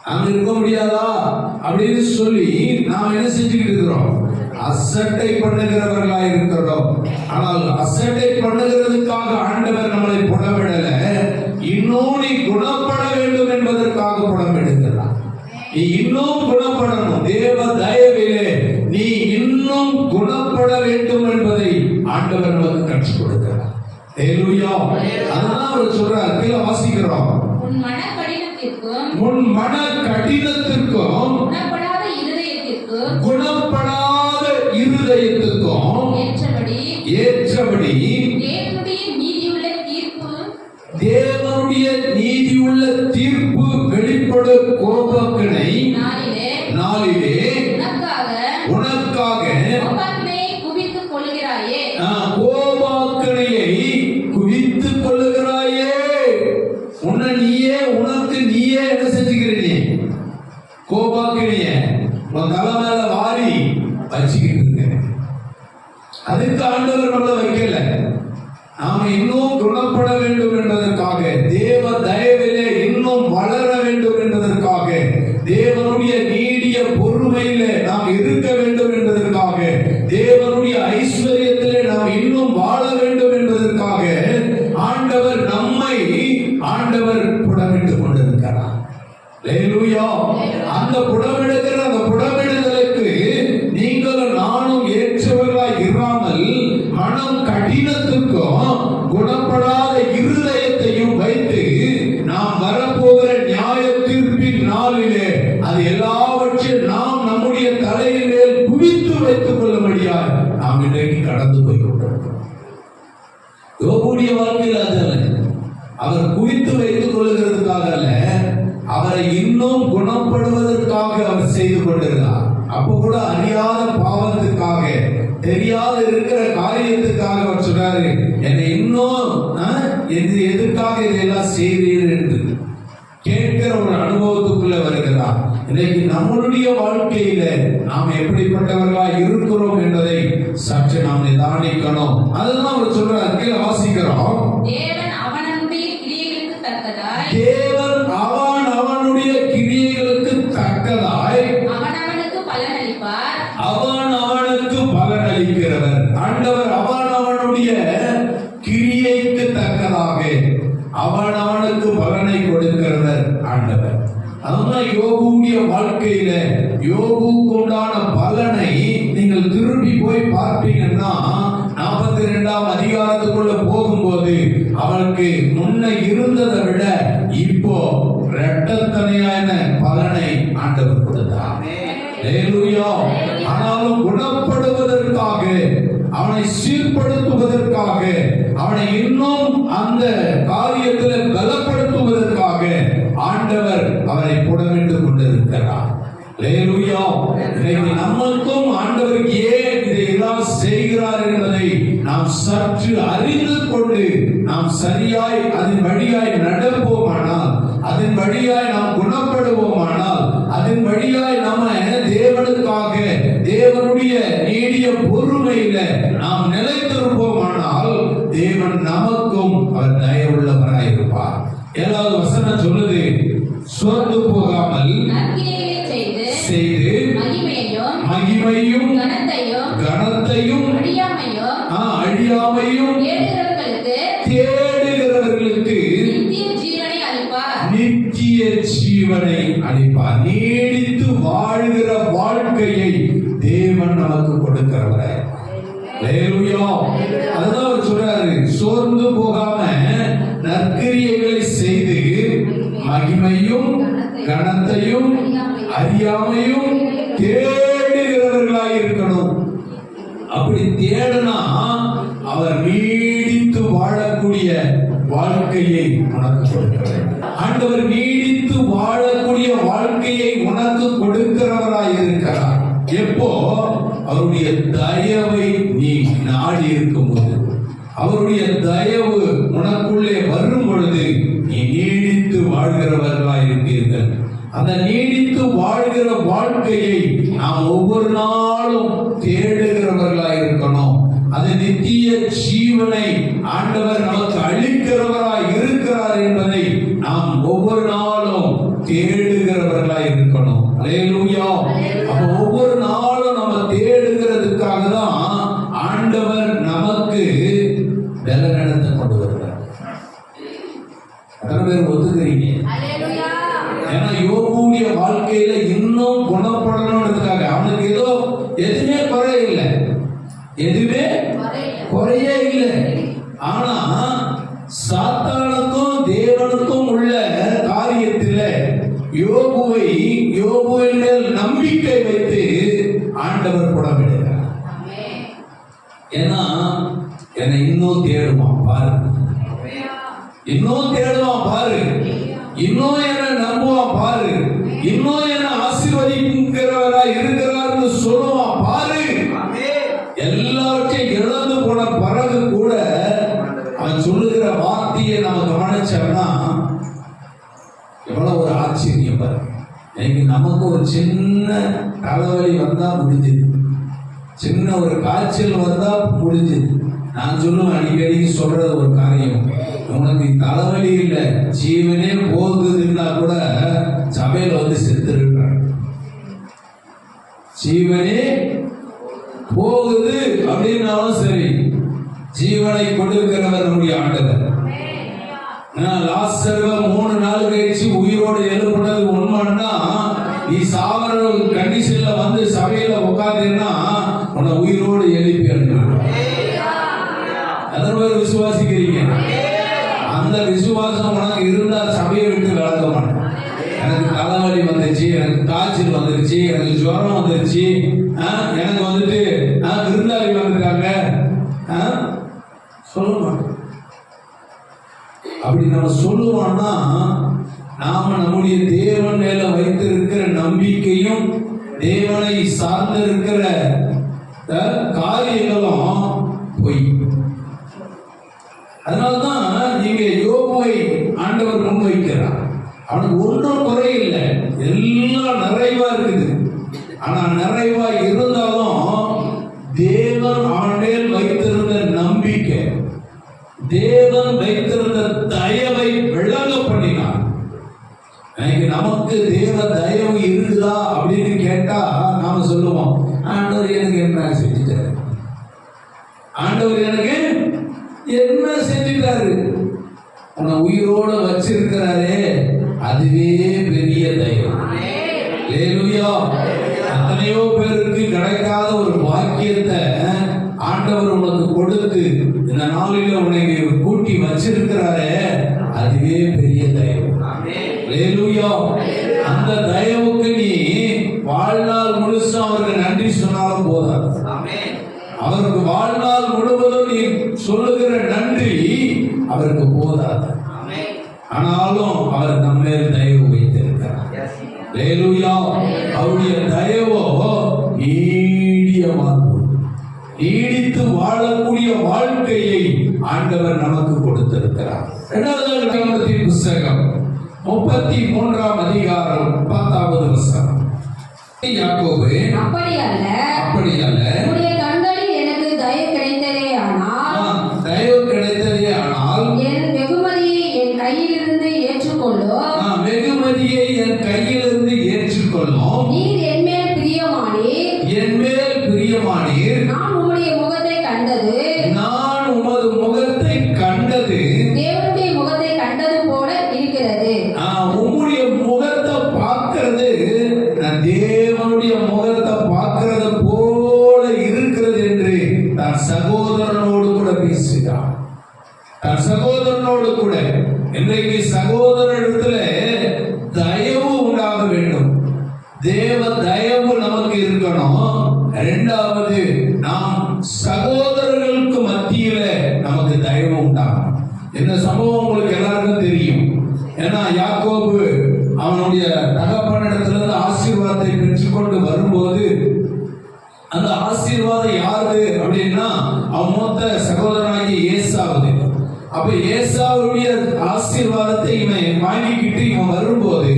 நாங்க இருக்க முடியாதா அப்படின்னு சொல்லி நாம் என்ன செஞ்சுக்கிட்டு இருக்கிறோம்? அசட்டை பண்ணுகிறவர்களா இருக்கிறோம். ஆனால் அசட்டை பண்ணுகிறதுக்காக ஆண்டவர் நம்மளை புடமிடல, இன்னும் நீ குணப்பட வேண்டும் என்பதற்காக புடமிடுகிறார். நீ இன்னும் குணப்படணும். தேவ தயவிலே நீ இன்னும் குணப்பட வேண்டும் என்பதை ஆண்டவர் நமக்கு கற்றுக் கொடுக்கிறார். ஹல்லேலூயா. அதனால அவர் சொல்றார், கீழே வாசிக்கிறோம். உன் மன கடினத்திற்கும் குணப்படாத இருதயத்திற்கும் ஏற்றபடி தேவனுடைய நீதியுள்ள தீர்ப்பு வெளிப்படும் கோபக்கினை நாளிலே உனக்காக கோபாக்கினையை குவித்துக் கொள்ளுகிறாயே. உன்னை நீயே உனக்கு நீயே என்ன செஞ்சுக்கிறீ? கோபாக்கினைய உன் தலை மேல வாரி வச்சுக்கிட்டு இருக்க. அதுக்கு ஆண்டவர் நம்மள வைக்கல. நாம இன்னும் குணப்பட வேண்டும் என்பதற்காக, தேவ தயவிலே இன்னும் வளர வேண்டும் என்பதற்காக, தேவனுடைய நீடிய பொறுமையிலே நாம் இருக்க வேண்டும் என்பதற்காக, தேவனுடைய ஐஸ்வர்யத்திலே நாம் இன்னும் வாழ வேண்டும் என்பதற்காக ஆண்டவர் நம்மை புடமிட்டுக் கொண்டிருக்கிறார். ஹல்லேலூயா. அந்த புடமிடுகிற அந்த புடமிடுதலுக்கு நீங்களும் நானும் ஏற்றவர்களாய் இராமல் மனம் கடினத்துக்கும் குணப்படாத இருதயத்தையும் வைத்து நாம் வரப்போகிற நியாய தீர்ப்பின் நாளிலே அது எல்லாவற்றையும் நாம் நம்முடைய தலையின் மேல் குவித்து வைத்துக் கொள்ளும்படியாய் நாம் இன்றைக்கு கடந்து போய் கொண்டிருக்கிறோம். யோபுடைய வாழ்க்கையில் அதல்ல, அவர் குவித்து வைத்துக் கொள்ளுகிறதுக்காக அல்ல, அவரை இன்னும் குணப்படுவதற்காக அவர் செய்து கொண்டிருந்தார். அப்போ கூட அறியாத பாவத்துக்காக, தெரியாத இருக்கிற காரியத்துக்காக அவர் சொல்றாரு, என்னை இன்னும் எதற்காக இதெல்லாம் செய்தீர் என்று கேட்கிற ஒரு அனுபவத்துக்குள்ள வருகிறார். இன்னைக்கு நம்மளுடைய வாழ்க்கையில நாம் எப்படிப்பட்டவர்களா இருக்கிறோம் என்பதை சற்று நாம் நிதானிக்கணும். அதுதான் அவர் சொல்றார். கீழே வாசிக்கிறோம். தேவன் அவனுடைய கிரியைகளுக்கு தக்கதாய் அவனவனுக்கு பலனளிக்கிறவர். ஆண்டவர் அவனுடைய கிரியைக்கு தக்கதாக அவனவனுக்கு பலனை கொடுக்கிறவர் ஆண்டவர். அதுதான் யோபுடைய வாழ்க்கையில யோபுக்கு உண்டான பலனை நீங்கள் திரும்பி போய் பார்ப்பீங்கன்னா 40 42ஆம் அதிகாரத்துக்குள்ள போகும்போது அவனுக்கு முன்ன இருந்ததை விட இப்போ இரட்டத்தனையான பலனை ஆண்டவர் கொடுத்தார். ஹல்லேலூயா. ஆனாலும் குணப்படுவதற்காக, அவனை சீர்படுத்துவதற்காக, அவனை இன்னும் அந்த காரியத்தில் பலப்படுத்துவதற்காக ஆண்டவர் அவரை புடமிட்டுக் கொண்டிருக்கிறார். ஹல்லேலூயா. இன்னைக்கு நமக்கும் ஆண்டவர் ஏன் இதையெல்லாம் செய்கிறார் என்பதை நாம் சற்று அறிந்து கொண்டு நாம் சரியாய் அதன் வழியாய் நடப்போமானால், அதன் வழியாய் நாம் குணப்படுவோமானால், அதன் வழியாய் நாம தேவனுக்காக தேவனுடைய நீடிய பொறுமையில நாம் நிலைத்திருப்போமானால் தேவன் நமக்கும் அவர் தயவுள்ளவராய் இருப்பார். 7வது வசனம் சொல்லுது, சோர்ந்து போகாமல் செய்து மகிமையும் கனத்தையும் அழியாமையும் தேடுகிறவர்களுக்கு நித்திய ஜீவனை அளிப்பார். நீடித்து வாழ்கிற வாழ்க்கையை தேவன் நமக்கு கொடுக்கிறவர். ஹல்லேலூயா. அதுதான் அவர் சொல்றாரு, சோர்ந்து போகாம நற்கிரியைகளை செய்து மகிமையும் கனத்தையும் அறியாமையும் தேடுகிறவர்களாய் இருக்கணும். அப்படி தேடனா அவர் நீடித்து வாழக்கூடிய வாழ்க்கையை உனக்கு கொடுக்கிறார். ஆண்டவர் நீடித்து வாழக்கூடிய வாழ்க்கையை உனக்கு கொடுக்கிறவராய் இருக்கிறார். எப்போ? அவருடைய தயவை நீ நாடி இருக்கும்போது, அவருடைய தயவு உனக்குள்ளே வரும் பொழுது நீ நீடித்து வாழ்கிறவர்களாய் இருப்பீர்கள். அந்த நீடித்து வாழ்கிற வாழ்க்கையை நாம் ஒவ்வொரு நாளும் தேடுகிறவர்களாய் இருக்கணும். அது நித்திய ஜீவனை ஆண்டவர் நமக்கு அளிக்கிறவராய் இருக்கிறார் என்பதை நாம் ஒவ்வொரு நாளும் தேடுகிறவர்களாய் இருக்கணும். ஹல்லேலூயா. அப்ப ஒவ்வொரு நாளும் நம்ம தேடுகிறதுக்காக தான் ஆண்டவர் நமக்கு பலனத்தை கொண்டு வருகிறார். எத்தனை பேர் ஒத்துக்கிறீங்க? ஏன்னா யோபுடைய வாழ்க்கையில இன்னும் குணப்படணும்ன்றதுக்காக அவனுக்கு ஏதோ எதுவுமே குறை இல்லை, எதுவுமே குறையே இல்லை. ஆனா சாத்தானுக்கும் தேவனுக்கும் உள்ள காரியத்தில் யோபுவின் மேல் நம்பிக்கை வைத்து ஆண்டவர் புடமிடுகிறார். ஏன்னா என்னை இன்னும் தேடுவான் பாரு, இன்னும் தேடுவான் பாரு, இன்னும் என்ன நம்புவான் பாரு, இன்னும் என்ன ஆசீர்வதிக்கிறவரா இருக்கிறார்னு சொல்லுவான் பாரு. எல்லாவற்றையும் இழந்து போன பிறகு கூட அவன் சொல்லுகிற வார்த்தையை நம்ம கவனிச்சோம்னா எவ்வளவு ஒரு ஆச்சரியம் பாரு. இன்னைக்கு நமக்கு ஒரு சின்ன தலைவலி வந்தா முடிஞ்சது, சின்ன ஒரு காய்ச்சல் வந்தா முடிஞ்சது. நான் சொல்லுவேன், அடிக்கடி சொல்றது ஒரு காரியம், உனக்கு தலைவலி இல்லை ஜீவனே போகுதுன்னா கூட சபையில வந்து செத்துருக்க. ஜீவனே போகுது அப்படின்னாலும் சரி, ஜீவனை கொடுக்கிறவர் நம்முடைய ஆண்டவர். லாசரு 3 நாள் கழிச்சு உயிரோடு எழுப்புனது உண்மைன்னா, நீ சாவர கண்டிஷன்ல வந்து சபையில உட்கார்ந்தேன்னா உன்னை உயிரோடு எழுப்பி அனுப்பிடுவார். எத்தனை பேர் விசுவாசிக்கிறீங்க? அந்த விசுவாசம் உனக்கு இருந்தா சபையை விட்டு விளக்க மாட்டேன். எனக்கு தலைவலி வந்துருச்சு, எனக்கு காய்ச்சல் வந்துருச்சு, எனக்கு ஜுரம் வந்துருச்சு, எனக்கு வந்துட்டு விருந்தாளி வந்துருக்காங்க சொல்ல மாட்டோம். அப்படி நம்ம சொல்லுவோம்னா நாம நம்முடைய தேவன் மேல வைத்திருக்கிற நம்பிக்கையும் தேவனை சார்ந்து இருக்கிற காரியங்களும் பொய். அதனால்தான் நீங்க யோபுவை ஆண்டவர் முன்வைக்கிறார். அவனுக்கு ஒன்றும் குறையில்லை, எல்லாம் நிறைவா இருக்குது. ஆனா நிறைவா இருந்தாலும் தேவன் ஆண்டேல் வைத்திருந்த நம்பிக்கை, தேவன் வைத்திருந்த தயவை விளங்க பண்ணினார். நமக்கு தேவ தயவு இருக்குதா அப்படின்னு கேட்டா நாம சொல்லுவோம், ஆண்டவர் எனக்கு என்ன செஞ்சுட்டாரு, ஆண்டவர் எனக்கு என்ன செஞ்சுட்டாரு, உன்னை உயிரோட வச்சிருக்கிறாரே அதுவே பெரிய தயவு. ஹல்லேலூயா. அத்தனையோ பேருக்கு கிடைக்காத ஒரு பாக்கியத்தை ஆண்டவர் உனக்கு கொடுத்து இந்த நாளில உனக்கு கூட்டி வச்சிருக்கிறாரே, அதுவே பெரிய தயவு. அல்லேலூயா. அந்த தயவுக்கு நீ வாழ்நாள் முழுசும் அவருக்கு நன்றி சொன்னாலும் போதாது. அவருக்கு வாழ்நாள் முழுவதும் நீ சொல்லுகிற நன்றி அவருக்கு போதாது. ஆனாலும் அவர் நம்ம மேல் தயவு வைத்திருக்கிறார். அல்லேலூயா. அவருடைய தயவோ நீடித்து வாழக்கூடிய வாழ்க்கையை ஆண்டவர் நமக்கு கொடுத்திருக்கிறார். இரண்டாவது புத்தகம் 33ஆம் அதிகாரம் 10வது வசனம். யாக்கோபு, அப்படி அல்ல, உம்முடைய கண்களில் எனக்கு தயவு கிடைத்ததே ஆனால் என் வெகுமதியை என் கையிலிருந்து ஏற்றுக்கொள்ளும். நீர் என்மேல் பிரியமானீர். நான் உம்முடைய முகத்தை கண்டது தேவனுடைய முகத்தை கண்டது போல இருக்கிறது. உம்முடைய முகத்தை பார்க்கிறது தேவனுடைய முகத்தை பார்க்கிறது போல இருக்கிறது என்று தன் சகோதரனோடு கூட பேசுகிறார். தன் சகோதரனோடு கூட இன்றைக்கு சகோதரனிடத்துல தயவு உண்டாக வேண்டும். தேவ தயவு நமக்கு இருக்கணும். இரண்டாவது, நாம் சகோதரர்களுக்கு மத்தியில நமக்கு தயவு உண்டாகும். இந்த சம்பவம் உங்களுக்கு எல்லாருக்கும் தெரியும். ஏன்னா யாக்கோபு அவனுடைய தகப்பனிடத்திலிருந்து ஆசீர்வாதத்தை பெற்றுக்கொண்டு வரும்போது, அந்த ஆசீர்வாதம் யாரு அப்படின்னா அவன் மூத்த சகோதரனாகி ஏசாவது. அப்ப ஏசாவுடைய ஆசீர்வாதத்தை இவன் வாங்கிக்கிட்டு இவன் வரும்போது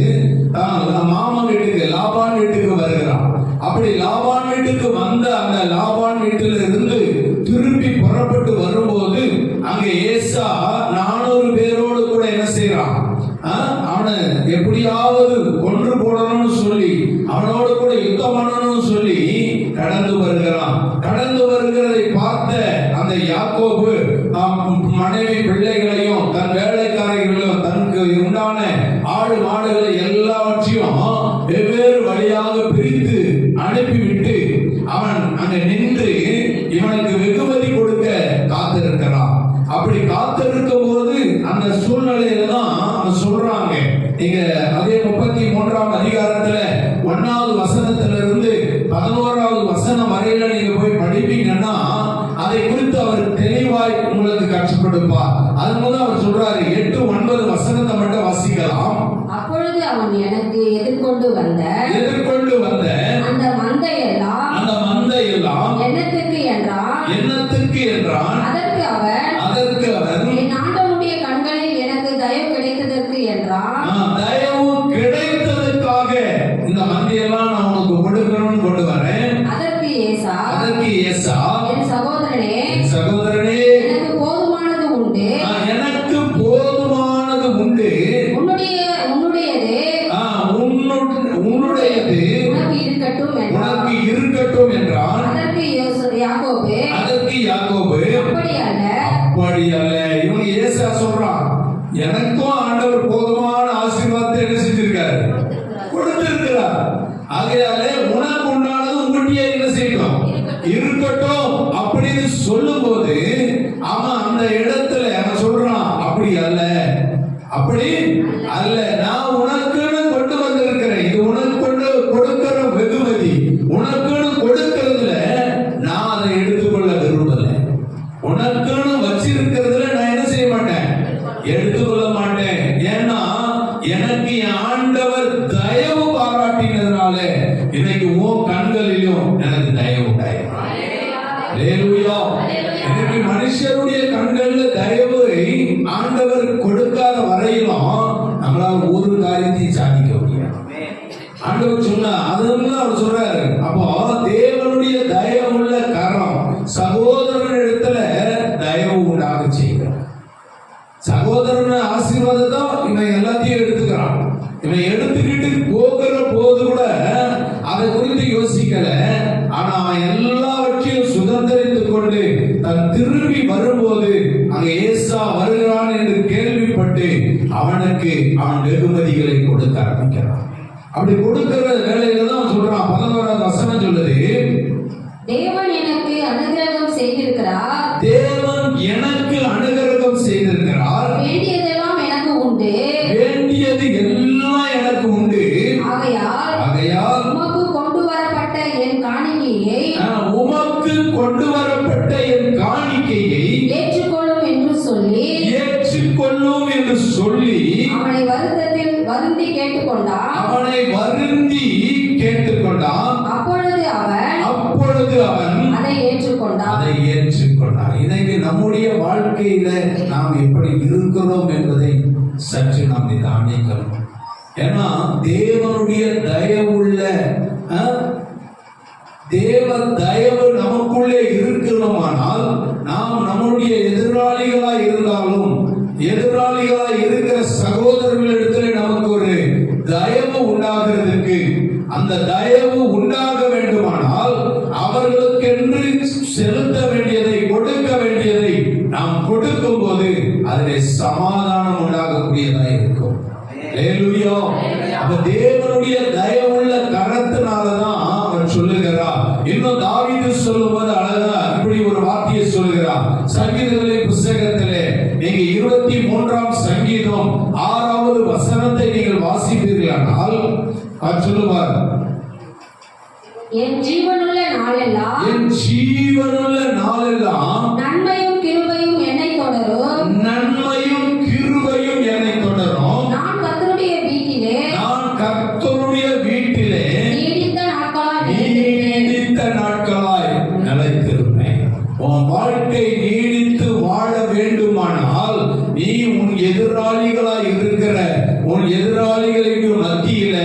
மாமன் வீட்டுக்கு லாபான் வீட்டுக்கு வருகிறான். அப்படி லாபான் வீட்டுக்கு வந்த அந்த லாபான் வீட்டில் இருந்து திருப்பி புறப்பட்டு வரும்போது அங்க ஏசா 400 பேரோடு கூட என்ன செய்யறான், அவனை எப்படியாவது கொன்று போடணும்னு சொல்லி அவனோடு கூட யுத்தம் பண்ணணும்னு சொல்லி கடந்து வருகிறான். கடந்து வருகிறதை பார்த்த அந்த யாக்கோபு மனைவி பிள்ளைகளையும் தன் வேலைக்காரர்களையும் தனக்கு உண்டான ஆடு மாடுகளை எல்லாவற்றையும் வெவ்வேறு வழியாக பிரித்து அனுப்பிவிட்டு அவன் அங்க நின்று இவனுக்கு வெகுமதி கொடுக்க காத்திருக்கிறான். அப்படி காத்திருக்கும் போது அந்த சூழ்நிலையில தான் அவன் சொல்றாங்க. நீங்க அதே 33ஆம் அதிகாரத்துல 1வது வசனத்திலிருந்து 11வது வசனம் வரையில நீங்க போய் படிப்பீங்கன்னா அதை குறித்து அவர் தெளிவாய் உங்களுக்கு கற்றுக் கொடுப்பார். அது முதல் அவர் சொல்றாரு. 8, 9 வசனத்தை மட்டும் வாசிக்கலாம். அப்பொழுது அவன் எனக்கு எதிர்கொண்டு வந்த அந்த மந்தையெல்லாம் என்னத்துக்கு என்றான். அதற்கு அவன் என் ஆண்டவனுடைய கண்களில் எனக்கு தயவு கிடைத்ததற்கு என்றான். தயவு கிடைத்ததற்காக இந்த மந்தையெல்லாம் நான் உனக்கு கொடுக்கணும்னு கொண்டு வரேன். அதற்கு ஏசா என் சகோதரனே எனக்கு போதுமானது உண்டு. உன்னுடையது உனக்கு இருக்கட்டும் என்றான். அதற்கு யாக்கோபு அப்படி அல்ல. இவங்க ஏசா சொல்றான், எனக்கும் ஆண்டவர் போதுமான ஆசீர்வாதத்தை என்ன செஞ்சிருக்காரு, கொடுத்திருக்கிறார். ஆகையாலே உனக்கு உண்டானது உங்களுடைய என்ன செய்யணும், இருக்கட்டும் அப்படின்னு சொல்லும் போது அவன் அந்த இடத்துல அவன் சொல்றான், அப்படி அல்ல நான் உனக்குன்னு கொண்டு வந்திருக்கிறேன். இது உனக்கு கொண்டு கொடுக்கிற வெகுமதி. உனக்குன்னு கொடுக்கிறதுல நான் அதை எடுத்துக்கொள்ள விரும்பல. உனக்குன்னு வச்சிருக்கிறதுல நான் என்ன செய்ய மாட்டேன், எடுத்துக்கொள்ள மாட்டேன். ஏன்னா எனக்கு என் ஆண்டவர் தயவு பாராட்டினதுனால இன்னைக்கு உன் கண்களிலும் எனக்கு தயவு உண்டாயிருக்கு. இன்னைக்கு மனுஷருடைய கண்கள்ல தயவை ஆண்டவர் கொடுக்காத வரையிலும் நம்மளால ஒரு காரியத்தையும் சாதிக்க முடியாது. ஆண்டவர் சொன்னா அதுதான் அவர் சொல்றாரு. அப்போ தேவனுடைய தயவுள்ள கரம் சகோதரனிடத்துல தயவு உண்டாக செய்கிறார். சகோதரன் ஆசீர்வாதத்தை இவன் எல்லாத்தையும் எடுத்துக்கிறான். இவன் எடுத்துக்கிட்டு போகிற போது கூட அதை குறித்து யோசிக்கல. ஆனா அவன் எல்லாவற்றையும் சுதந்திரித்துக் கொண்டு தன் திரும்பி வரும்போது அங்க ஏசா வருகிறான் என்று கேள்விப்பட்டு அவனுக்கு அவன் வெகுமதிகளை கொடுக்க ஆரம்பிக்கிறான். அப்படி கொடுக்கிற வேலையில தான் சொல்றான். 11வது வசனம் சொல்லுது, தேவன் எனக்கு அனுகிரகம் செய்திருக்கிறார். தேவன் எனக்கு அனுகிரகம் செய்திருக்கிறார். வேண்டியதெல்லாம் எனக்கு உண்டு. வேண்டியது எல்லாம் எனக்கு உண்டு. ஆகையால் உமக்கு கொண்டு வரப்பட்ட என் காணிக்கையை உமக்கு கொண்டு வரப்பட்ட என் காணிக்கையை ஏற்றுக்கொள்ளும் என்று சொல்லி அவனை வருந்தி கேட்டுக்கொண்டான். அப்பொழுது அவன் அதை ஏற்றுக்கொண்டான். இன்னைக்கு நம்முடைய வாழ்க்கையில நாம் எப்படி இருக்கிறோம் என்பதை சற்று நாம் நிதானிக்கணும். ஏன்னா தேவனுடைய தயவுள்ள தேவ தயவு நமக்குள்ளே இருக்கணுமானால் நாம் நம்முடைய எதிராளிகளாய் இருந்தாலும் எதிராளிகளாய் இருக்கிற சகோதரர்களிடத்தில் நமக்கு ஒரு தயவு உண்டாகிறதுக்கு, அந்த தயவு உண்டாக வேண்டுமானால் அவர்களுக்கென்று செலுத்த வேண்டியதை கொடுக்க வேண்டியதை நாம் கொடுக்கும் போது அதிலே சமாதானம் உண்டாகக்கூடியதாக இருக்கும். ஹல்லேலூயா. அப்ப தேவனுடைய தயவுள்ள கரத்தினாலதான் அவர் சொல்லுகிறார். இன்னும் தாவீது சொல்லும்போது அழகா இப்படி ஒரு வார்த்தையை சொல்லுகிறார். சங்கீதங்களின் புத்தகத்திலே நீங்க 23ஆம் சங்கீதம் 6வது வசனத்தை நீங்கள் வாசிப்பீர்களானால் அவர் சொல்லுவார், என் ஜீவனுள்ள நாளெல்லாம் நன்மையும் கிருபையும் என்னை தொடரும். நான் கர்த்தருடைய வீட்டிலே நீடித்த நாட்களாய் நிலைத்திருப்பேன். உன் வாழ்க்கை நீடித்து வாழ வேண்டுமானால் நீ உன் எதிராளிகளாய் இருக்கிற உன் எதிராளிகளுக்கு மத்தியில,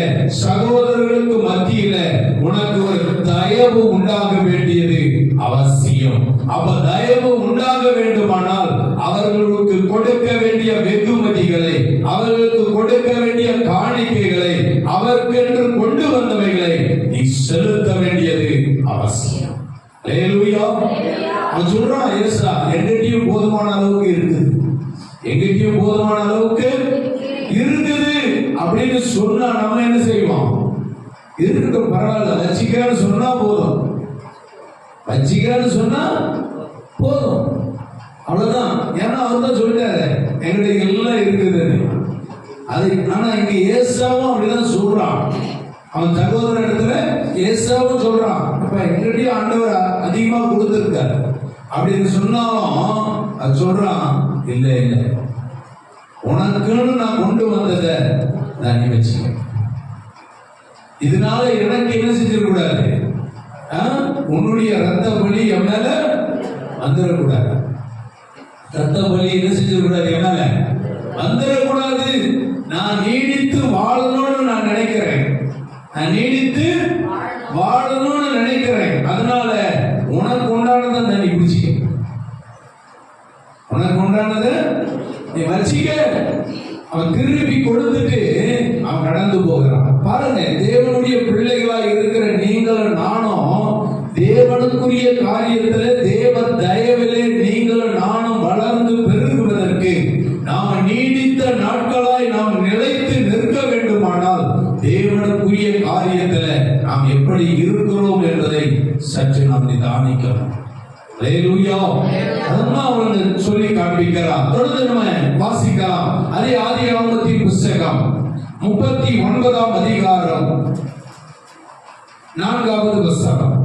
சகோதரர்களுக்கு மத்தியில உனக்கு ஒரு தயவு உண்டாக வேண்டியது அவசியம். அப்ப தயவு உண்டாக வேண்டுமானால் அவர்களுக்கு கொடுக்க வேண்டிய வெகுமதிகளை, அவர்களுக்கு கொடுக்க வேண்டிய காணிக்கைகளை, அவர்க்கென்று கொண்டு வந்தவைகளை நீ செலுத்த வேண்டியது அவசியம். ஹல்லேலூயா. அவன் சொல்றான், ஏசா எங்கிட்டயும் போதுமான அளவுக்கு இருக்குது, எங்கிட்டயும் போதுமான அளவுக்கு இருக்குது அப்படின்னு சொன்னா நம்ம என்ன செய்வோம்? இருக்கட்டும், பரவாயில்ல, வச்சிக்கன்னு சொன்னா போதும், வச்சிக்கன்னு சொன்னா போதும், அவ்வளவுதான். ஏன்னா அவர் தான் சொல்லிட்டாரு எங்களுக்கு எல்லாம் இருக்குதுன்னு. அது ஆனா இங்க ஏசாவும் அப்படிதான் சொல்றான். அவன் சகோதர இடத்துல ஏசாவும் சொல்றான், இப்ப எங்கிட்டயும் ஆண்டவர் அதிகமா கொடுத்திருக்காரு அப்படின்னு சொன்னாலும் அது சொல்றான், இல்ல இல்ல, உனக்குன்னு நான் கொண்டு வந்ததை நான் நீ வச்சுக்க. இதனால எனக்கு என்ன செஞ்சிடக்கூடாது? உன்னுடைய ரத்த பலி என் மேல வந்துடக்கூடாது. ரத்த பலி என்ன செஞ்சிடக்கூடாது? என் மேல வந்துடக்கூடாது. நான் நீடித்து வாழணும்னு நான் நினைக்கிறேன், நான் நீடித்து வாழணும்னு நினைக்கிறேன். அதனால உனக்கு உண்டானதை நான் நீ பிடிச்சிக்க, உனக்கு உண்டானதை நீ வச்சிக்க. அவன் திருப்பி கொடுத்துட்டு அவன் கடந்து போகிறான். பாருங்க, தேவனுடைய பிள்ளைகளாய் இருக்கிற நீங்களும் நானும் தேவனுக்குரிய காரியத்துல தேவ தயவிலே நீங்களும் நானும் வளர்ந்து பெருகுவதற்கு நாம் நீடித்த நாட்களாய் நாம் நிலைத்து நிற்க வேண்டுமானால் தேவனுக்குரிய காரியத்துல நாம் எப்படி இருக்கிறோம் என்பதை சற்று நாம் நிதானிக்கணும். ஹல்லேலூயா. அதான் அவன் சொல்லி காண்பிக்கிறான். தொடர்ந்து நம்ம வாசிக்கலாம். அதே ஆதியாகமத்தின் புத்தகம் 39ஆம் அதிகாரம் 4வது வசனம்.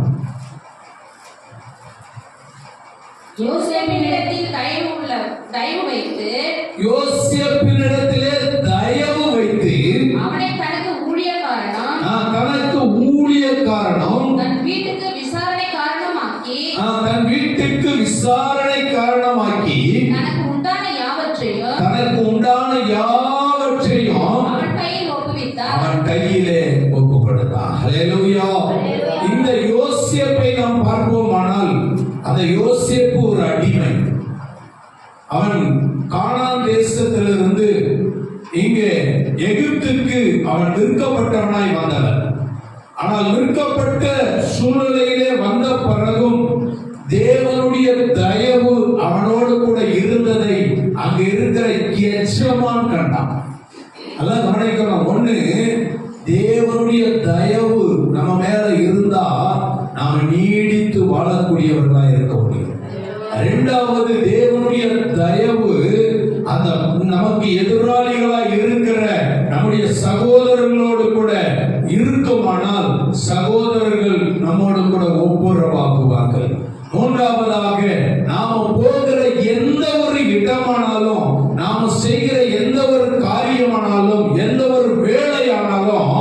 யோசேப்பினிடத்திலே தயவு வைத்து அவனை தனக்கு ஊழியக்காரனும் தன் வீட்டுக்கு விசாரணை காரணமாக்கி தனக்கு உண்டான யாவற்றையும் அவன் கையிலே ஒப்பு கொடுத்தான். ஹல்லேலூயா. இந்த யோசேப்பை நாம் பார்ப்போமானால் அந்த யோசேப்பு ஒரு அடிமை. அவன் கானான் தேசத்திலிருந்து இங்கே எகிப்துக்கு அவன் விற்கப்பட்டவனாய் வந்தவன். ஆனால் விற்கப்பட்ட சூழ்நிலையிலே வந்த பிறகும் தேவனுடைய தயவு அவனோடு கூட இருந்ததை அங்க இருக்கிற எஜமான் கண்டான். அதான் கவனிக்கணும். ஒண்ணு, தேவனுடைய தயவு நம்ம மேல இருந்தா நாம நீடித்து வாழக்கூடியவர்களாக இருக்க முடியும். இரண்டாவது, தேவனுடைய தயவு அந்த நமக்கு எதிராளிகளாய் இருக்கிற நம்முடைய சகோதரர்களோடு கூட இருக்குமானால் சகோதரர்கள் நம்மோடு கூட ஒப்புரவாகுவார்கள். மூன்றாவதாக, நாம போகிற எந்த ஒரு இடமானாலும், நாம செய்கிற எந்த ஒரு காரியமானாலும், எந்த ஒரு வேலையானாலும்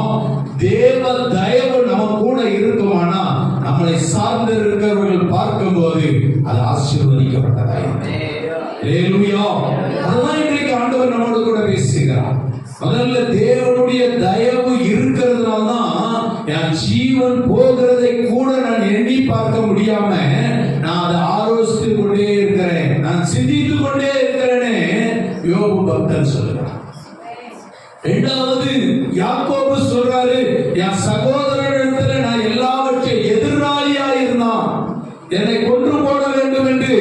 தேவ தயவு நம்ம கூட இருக்குமானா நம்மளை சார்ந்து இருக்கிறவர்கள் பார்க்கும்போது அது ஆசீர்வதிக்கப்பட்டதாயிருக்கும். ஹல்லேலூயா. அதுதான் இன்றைக்கு ஆண்டவர் நம்மோடு கூட பேசுகிறார். முதல்ல தேவனுடைய தயவு இருக்கிறதுனால தான் என் ஜீவன் போகிறதை கூட நான் எண்ணி பார்க்க முடியாம நான் அதை ஆலோசித்து கொண்டே இருக்கிறேன், நான் சிந்தித்து கொண்டே இருக்கிறேன்னு யோபு பக்தன் சொல்றார். இரண்டாவது, யாக்கோபு சொல்றாரு, என் சகோதரனிடத்துல நான் எல்லாவற்றையும் எதிராளியா இருந்தான், என்னை கொன்று போட வேண்டும் என்று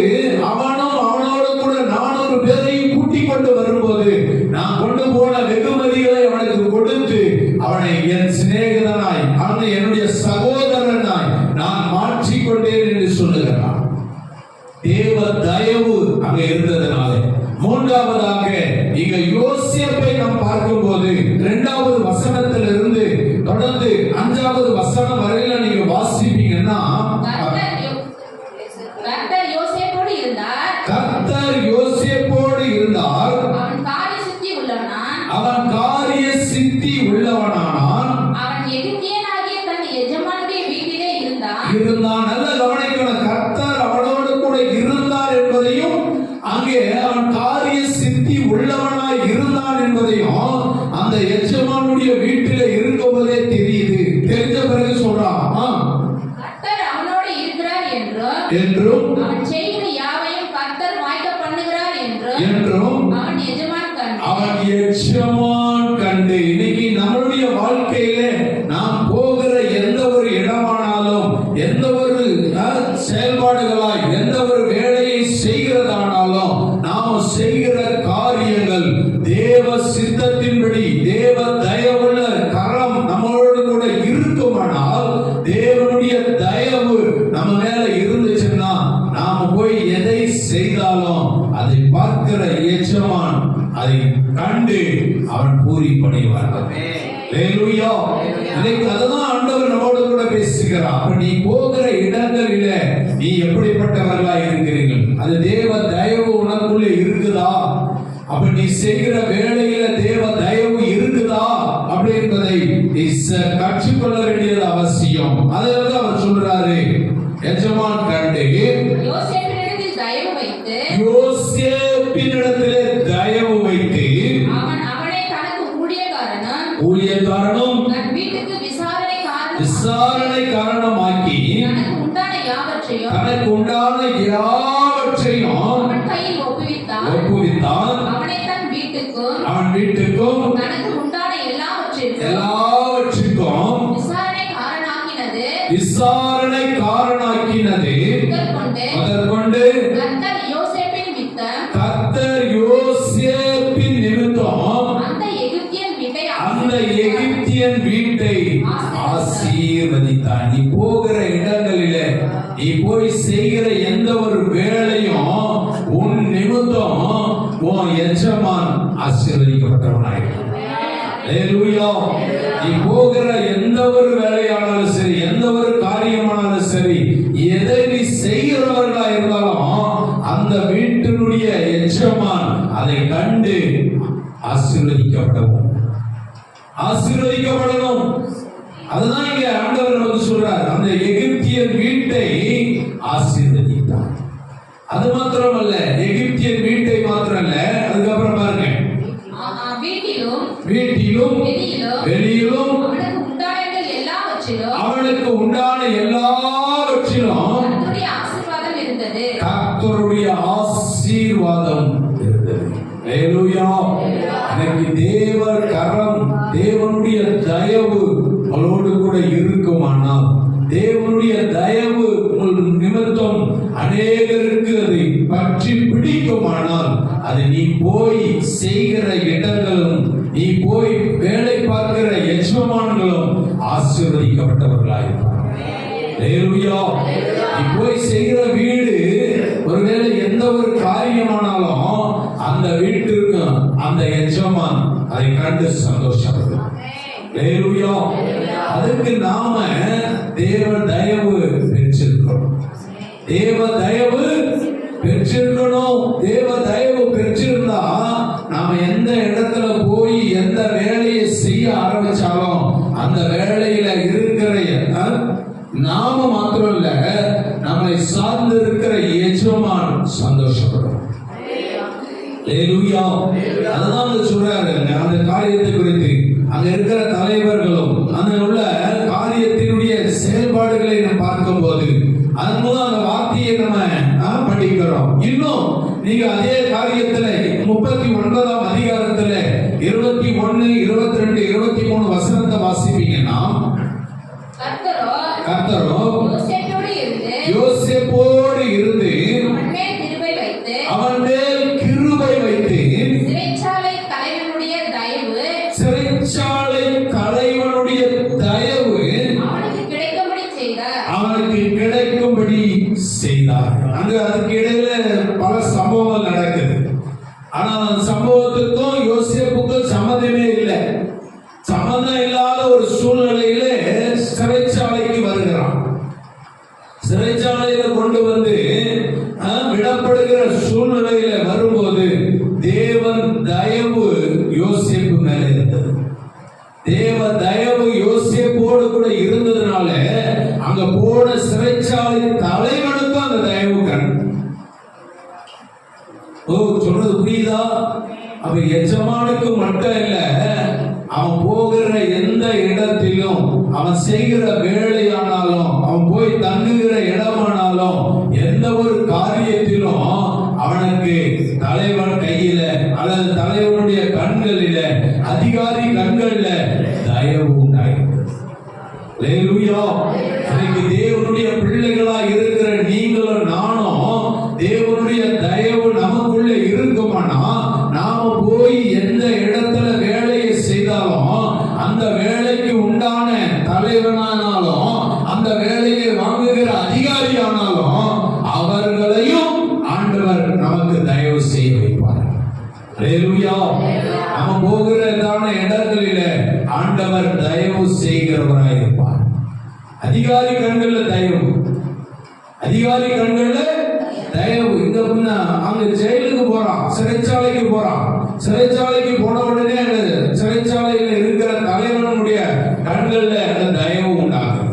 அவனும் அவனோடு கூட 400 பேரையும் கூட்டிக் கொண்டு வரும்போது நான் கொண்டு போன வெகுமதிகளை அவனுக்கு கொடுத்து அவனை என் சிநேகிதனாய், அவனை என்னுடைய சகோதரனாய் நான் மாற்றிக்கொண்டேன் என்று சொல்லுகிறான். தேவ தயவு அங்க இருந்ததுனால. மூன்றாவதாக, இங்க யோசேப்பை நாம் பார்க்கும்போது 2வது வசனத்திலிருந்து தொடர்ந்து 5வது வசனம் வரையில நீங்க வாசிப்பீங்கன்னா, கர்த்தர் யோசேப்போடு இருந்தார். கர்த்தர் யோசேப்போடு இருந்தார். அவன் காரிய சித்தி உள்ளவனான். அவன் காரிய சித்தி உள்ளவனானான். அவன் எகிப்தியனாகிய தன் எஜமானுடைய வீட்டிலே இருந்தான். நல்ல கவனிக்கணும். கர்த்தர் அவனோடு கூட இருந்தார் என்பதையும், அங்கே அவன் காரிய சித்தி உள்ளவனாய் இருந்தான் என்பதையும் அந்த எஜமானுடைய வீட்டிலே இருக்கும்போதே தெரியுது. தெரிஞ்ச பிறகு சொல்றான், கர்த்தர் அவனோடு இருக்கிறார் என்றும் அவன் செய்கிற யாவையும் கர்த்தர் வாய்க்க பண்ணுகிறார் என்றும் அவன் எஜமான் கண்டு. அவன் எஜமான் கண்டு. இன்னைக்கு நம்மளுடைய வாழ்க்கையில நாம் போகிற எந்த ஒரு இடமானாலும், எந்த ஒரு செயல்பாடுகளாய், எந்த ஒரு வேலையை செய்கிறதானாலும், நாம் செய்கிற காரியங்கள் தேவ சித்தத்தின்படி, தேவ தயவுள்ள கரம் நம்மளோடு கூட இருக்குமானால், தேவனுடைய தயவு நம்ம மேல இருந்துச்சுன்னா நாம போய் எதை செய்தாலும் அதை பார்க்கிற எஜமான் அதை கண்டு அவன் பூரிப்படைவார்கள். ஹல்லேலூயா. இன்னைக்கு அதுதான் ஆண்டவர் நம்மோடு கூட பேசுகிறார். அப்ப நீ போகிற இடங்களில நீ எப்படிப்பட்டவர்களா இருக்கிறீர்கள்? அது தேவ தயவு உனக்குள்ளே இருக்குதா? அப்ப நீ செய்கிற வேலையில தேவ தயவு இருக்குதா அப்படி என்பதை நீ கற்றுக்கொள்ள வேண்டியது அவசியம். அதாவது அவர் சொல்றாரு, எஜமான் கண்டு யோசேப்பினிடத்தில் தயவு வைத்து, யோசேப்பினிடத்திலே தயவு வைத்து, அவனை தனக்கு ஊழியக்காரனும் தன் வீட்டுக்கு விசாரணை காரணமாக்கி தனக்கு உண்டான யாவற்றையும் அவன் கையில் ஒப்புவித்தான். அவன் வீட்டுக்கும் வீட்டுக்கும் தனக்கு உண்டான எல்லாவற்றுக்கும் விசாரணை காரணாக்கினது முதற்கொண்டு கர்த்தர் யோசேப்பின் நிமித்தம் அந்த எகிப்தியன் வீட்டை ஆசீர்வதித்தார். நீ போகிற இடங்களில, நீ போய் செய்கிற எந்த ஒரு வேலையும் உன் நிமித்தம் உன் எஜமான் ஆசீர்வதிக்கப்பட்டவனாயிருக்கிறான். ஹல்லேலூயா. நீ போகிற எந்த ஒரு வேலையானாலும் சரி, எந்த ஒரு காரியமானாலும் சரி, எதை நீ செய்கிறவர்களா இருந்தாலும் அந்த வீட்டினுடைய எஜமான் அதை கண்டு ஆசீர்வதிக்கப்படணும். அதுதான் இங்க ஆண்டவர் நமக்கு சொல்றார். அந்த எகிப்தியன் வீட்டை ஆசீர்வதித்தார். அது மாத்திரமல்ல, எகிப்தியன் வீட்டை மாத்திரமல்ல, அதுக்கப்புறம் பாருங்க, வீட்டிலும் வெளியிலும் அவனுக்கு உண்டான எல்லாவற்றிலும் கர்த்தருடைய ஆசீர்வாதம் இருந்தது. ஹல்லேலூயா. எனக்கு தேவர் கரம், தேவனுடைய தயவு அவளோடு கூட இருக்குமானால், தேவனுடைய தயவு நிமித்தம் அநேகருக்கு அதை பற்றி பிடிக்குமானால், அது நீ போய் செய்கிற இடங்களும், நீ போய் வேலை பார்க்கிற எஜமான்களும் ஆசீர்வதிக்கப்பட்டவர்களாயிருப்பார்கள். ஹalleluya. நீ போய் செய்கிற வீடு ஒருவேளை எந்த ஒரு காரியமானாலும் அந்த வீட்டுக்கு அந்த எஜமான் அதை கண்டு சந்தோஷப்படுவார். ஹalleluya. அதுக்கு நாம தேவ தயவு பெற்றிருக்கணும். தேவ தயவு பெற்றிருக்கணும். தேவ தயவு பெற்றிருந்தா நாம எந்த இடத்துல போய் எந்த வேலையை செய்ய ஆரம்பிச்சாலும் அந்த வேலையில இருக்கிற நாம மாத்திரம் இல்ல, நம்மை சார்ந்து இருக்கிற எஜமான் சந்தோஷப்படும். ஹalleluya. அதுதான் சொல்றாரு அந்த காரியத்தை குறித்து. அங்க இருக்கிற தலைவர்களும் அங்க உள்ள காரியத்தினுடைய செயல்பாடுகளை நம்ம பார்க்கும் போது அதன் மூலம் அந்த வார்த்தையை நம்ம படிக்கிறோம். இன்னும் நீங்க அதே காரியத்துல 39ஆம் அதிகாரத்துல 21, 22, 23 வசனத்தை வாசிப்பீங்கன்னா கர்த்தரோ யோசேப்போடு இருந்து அவன் மேல் கிருபை வைத்து சிறைச்சாலை தலைவனுடைய தயவு அவனுக்கு கிடைக்கும்படி செய்தார். அங்க அதுக்கு இடையில பல சம்பவங்கள் நடக்குது. ஆனா அந்த சம்பவத்துக்கும் யோசேப்புக்கும் சம்மந்தமே இல்லை. சம்பந்தம் இல்லாத ஒரு சூழ்நிலையில சிறைச்சாலைக்கு வருகிறான். சிறைச்சாலையில கொண்டு வந்து விடப்படுகிற சூழ்நிலையில வரும்போது தேவன் தயவு யோசேப்பு மேல இருந்தது. தேவ தயவு யோசேப்போடு கூட இருந்ததுனால அங்க போன சிறைச்சாலை தலைவனுக்கும் அந்த தயவு கண். சொல்றது புரியுதா? அப்ப எஜமானுக்கு மட்டும் இல்ல, அவன் போகிற எந்த இடத்திலும் அவன் செய்கிற வேலையானாலும் அவன் போய் தங்குகிற இடமானாலும் எந்த ஒரு காரியத்திலும் அவனுக்கு தலைவன் கையில அல்லது தலைவனுடைய கண்களில அதிகாரி கண்கள்ல தயவு உண்டாயிற்று. ஹalleluya. இன்னைக்கு தேவனுடைய பிள்ளைகளா இருக்கிற நீங்களும் நானும் தேவனுடைய தயவு நமக்குள்ள இருக்குமானா நாம போய் எந்த இடத்துல வேலையை செய்தாலும் அந்த வேலைக்கு உண்டான தலைவனானாலும் அந்த வேலையை வாங்குகிற அதிகாரியானாலும் அவர்களையும் ஆண்டவர் நமக்கு தயவு செய்ய வைப்பார். ஹalleluya. நம்ம போகிறதான இடங்களில ஆண்டவர் தயவு செய்கிறவராய் இருப்பார். அதிகாரி கண்கள்ல தயவு, அதிகாரி கண்கள்ல தயவு. இந்த அங்க ஜெயிலுக்கு போறான், சிறைச்சாலைக்கு போறான். சிறைச்சாலைக்கு போன உடனே அந்த சிறைச்சாலையில இருக்கிற தலைவனுடைய கண்கள்ல அந்த தயவு உண்டாகும்.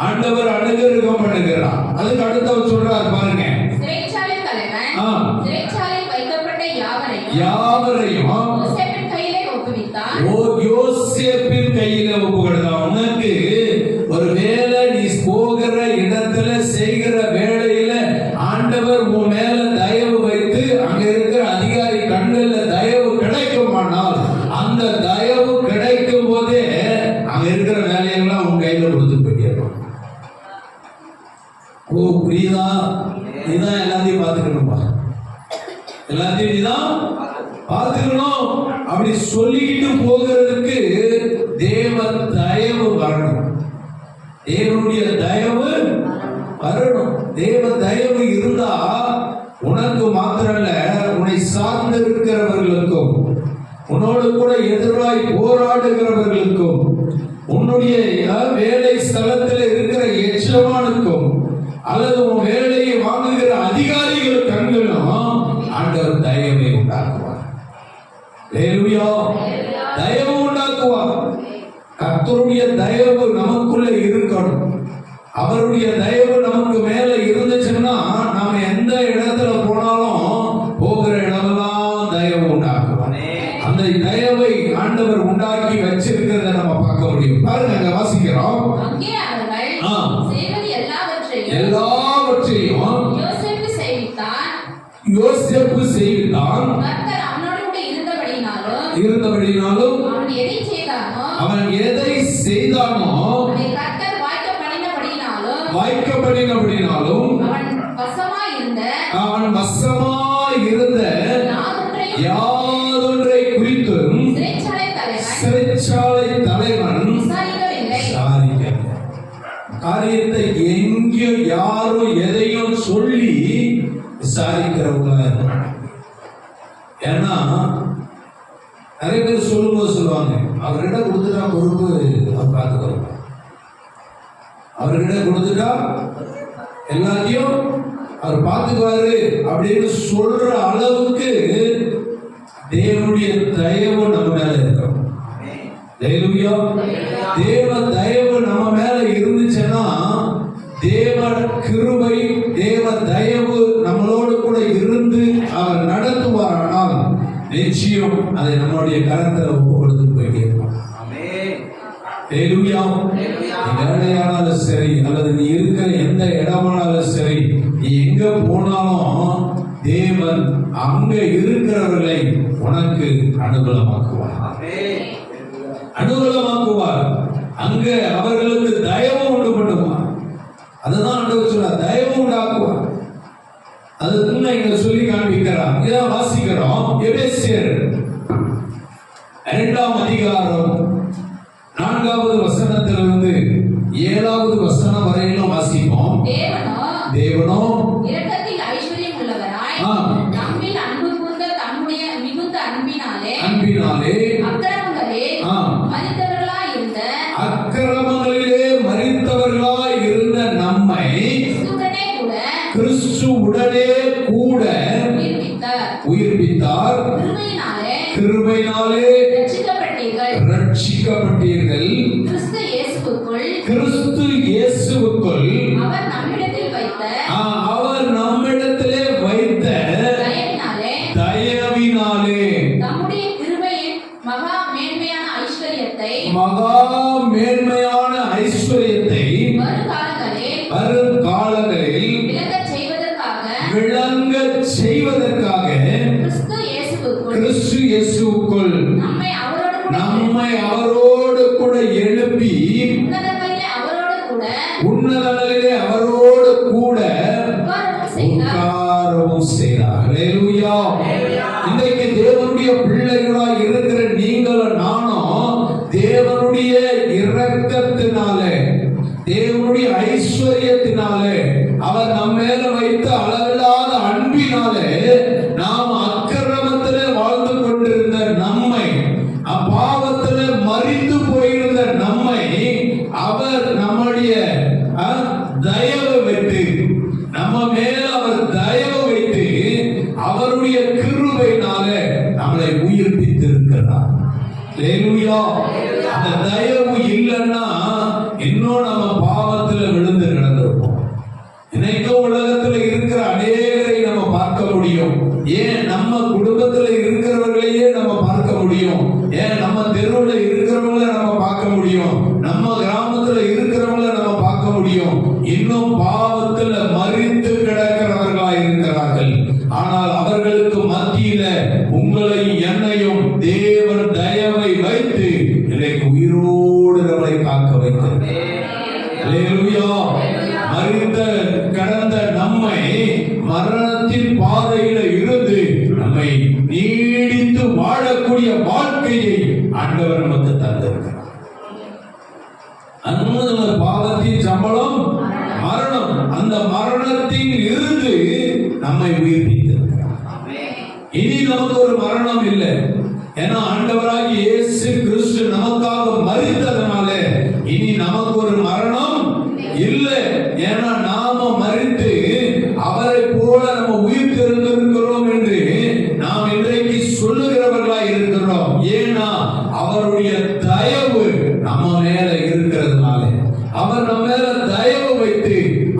ஆண்டவர் அனுகிரகம் பண்ணுகிறார். அதுக்கு அடுத்தவர் சொல்றார் பாருங்க, சிறைச்சாலை தலைவன் சிறைச்சாலையில் வைக்கப்பட்ட யாவரையும் யோசேப்பின் கையிலே ஒப்புவித்தான். யோசேப்பின் கையில ஒப்புவித்தான். உனக்கு ஒரு வேலை நீ போகிற இடத்துல செய்கிற வேலையில ஆண்டவர் உன் மேல தயவு வைத்து அங்க இருக்கிற அதிகாரி கண்கள்ல தயவு கிடைக்குமானால் அந்த தயவு கிடைக்கும் போதே அங்க இருக்கிற வேலையெல்லாம் உன் கையில கொடுத்து போயிடும். புரியுதா? நீதான் எல்லாத்தையும் பார்த்துக்கணும்பா, எல்லாத்தையும் நீதான் பார்த்துக்கணும். அப்படி சொல்லிக்கிட்டு போகிறதுக்கு தேவ தயவு வரணும். தேவனுடைய தயவு வரணும். தேவ தயவு இருந்தா உனக்கு மாத்திரல்ல, உன்னை சார்ந்து இருக்கிறவர்களுக்கும் உன்னோடு கூட எதிராய் போராடுகிறவர்களுக்கும் உன்னுடைய வேலை ஸ்தலத்தில் இருக்கிற எஜமானுக்கும் அல்லது உன் வேலையை வாங்குகிற அதிகாரிகள் கண்களும் ஆண்டவர் தயவை உண்டாக்குவார். ஹalleluya. தயவு உண்டாக்குவார். கர்த்தருடைய தயவு நமக்குள்ள இருக்கணும். அவருடைய தயவு நமக்கு மேல இருந்துச்சுன்னா நாம எந்த இடத்துல போனாலும் போகிற இடமெல்லாம் தயவு உண்டாக்குவார். அந்த தயவை ஆண்டவர் உண்டாக்கி வச்சிருக்கிறத நம்ம பார்க்க முடியும். பாருங்க, அங்க வாசிக்கிறோம், அங்கே அவர்கள் செய்வது எல்லாவற்றையும் யோசேப்பு செய்வித்தான். கர்த்தர் அவனோடு கூட இருந்தபடினாலும் அவன் எதை செய்தானோ கர்த்தர் வாய்க்கப்படினபடினாலும் அவன் வசமாய் இருந்த யாதொன்றை குறித்தும் சிறைச்சாலை தலைவன் காரியத்தை நிறைய பேர் சொல்லும்போது சொல்லுவாங்க, அவர்கிட்ட கொடுத்துட்டா பொறுப்பு அவர் பார்த்துக்கிறோம், அவர்கிட்ட கொடுத்துட்டா எல்லாத்தையும் அவர் பார்த்துக்குவாரு அப்படின்னு சொல்ற அளவுக்கு தேவனுடைய தயவு நம்ம மேல இருக்கும். தேவ தயவு நம்ம மேல இருந்துச்சுன்னா, தேவ கிருபை தேவ தயவு நம்மளோடு கூட இருந்து அவர் நடத்துவாரானால் நிச்சயம் அதை நம்மளுடைய கரத்தில் ஒப்பு கொடுத்து போயிட்டே இருப்போம். வேலையானாலும் சரி, அல்லது நீ இருக்கிற எந்த இடமானாலும் சரி, நீ எங்க போனாலும் தேவன் அங்க இருக்கிறவர்களை உனக்கு அனுகூலமாக்குவார். அங்க அவர்களுக்கு தயவு உண்டு பண்ணுவார். அதுதான் ஆண்டவர் சொல்றார், தயவு உண்டாக்குவார். அதுக்கு இங்க சொல்லி காண்பிக்கிறார். இதான் வாசிக்கிறோம். எபேசியர் 2ஆம் அதிகாரம் 4வது வசனத்திலிருந்து 7வது வசனம் வரையிலும் வாசிப்போம். தேவனோ இரக்கத்தில் ஐஸ்வர்யம் உள்ளவராய் நம்மில் அன்பு கூர்ந்த தம்முடைய மிகுந்த அன்பினாலே அக்கிரமங்களிலே மரித்தவர்களாய் இருந்த நம்மை கிறிஸ்துவுடனே கூட உயிர்ப்பித்தார். கிருபையினாலே ரட்சிக்கப்பட்டீர்கள். கிறிஸ்து இயேசுவுக்குள் அவர் நம்மிடத்திலே வைத்த தயவினாலே மகா மேன்மையான ஐஸ்வர்யத்தை வருங்காலங்களில் விளங்க செய்வதற்காக கிறிஸ்து இயேசுவுக்குள் நம்மை அவரோடு கூட எழுப்பி உன்னதங்களிலே அவரோடு கூட உட்காரவும் செய்தார். ஹல்லேலூயா. இன்றைக்கு தேவனுடைய பிள்ளைகளாய் இருக்கிற நீங்களும் நானும் தேவனுடைய இரக்கத்தினாலே, தேவனுடைய ஐஸ்வர்யத்தினாலே, அவர் நம்ம மேல வைத்த அளவில்லாத அன்பினாலே நாம் அக்கிரமத்திலே வாழ்ந்து கொண்டிருந்த நம்மை, அப்பாவத்திலே மரித்து போயிருந்த நம்மை அவர் நம்முடைய தயவு வைத்து, நம்ம மேல அவர் தயவு வைத்து அவருடைய கிருபையினாலே நம்மளை உயிர்ப்பித்து இருக்கிறார். ஹல்லேலூயா. அந்த தயவு இல்லைன்னா இன்னும் நம்ம பாவத்துல விழுந்து கிடந்திருப்போம். இன்னைக்கு உலகத்துல இருக்கிற அநேகரை நம்ம பார்க்க முடியும். ஏன் நம்ம குடும்பத்துல இருக்கிறவர்களையே நம்ம பார்க்க முடியும். ஏன் நம்ம தெருவுல இருக்கிறவங்கள நம்ம பார்க்க முடியும். நம்ம கிராமத்துல இருக்கிறவங்கள நம்ம பார்க்க முடியும். இன்னும் பாவத்துல மரித்து கிடக்கிறவர்களா இருக்கிறார்கள். ஆனால் அவர்களுக்கு மத்தியில உங்களை என்னையும் தேவன் தயவை வைத்து இன்றைக்கு உயிரோடு நம்மளை காக்க வைத்தார். ஹல்லேலூயா. மரித்த கடந்த நம்மை மரணத்தின் பாதையில இருந்து நம்மை நீடித்து வாழக்கூடிய வாழ்க்கையை ஆண்டவர் நமக்கு தந்திருக்கிறார். அந்த பாவத்தின் சம்பளம் மரணம். அந்த மரணத்தில் இருந்து நம்மை உயிர்ப்பித்திருக்கிறார். இனி நமக்கு ஒரு மரணம் இல்லை. ஏன்னா ஆண்டவராகிய இயேசு கிறிஸ்து நமக்காக மரித்ததனால இனி நமக்கு ஒரு மரணம் இல்லை. ஏன்னா நாம மரித்து அவரை போல நம்ம உயிர் தெரிந்திருக்கிறோம் என்று நாம் இன்றைக்கு சொல்லுகிறவர்களாய் இருக்கிறோம். ஏன்னா அவருடைய தயவு நம்ம மேல இருக்கிறதுனால, அவர் நம்ம மேல தயவு வைத்து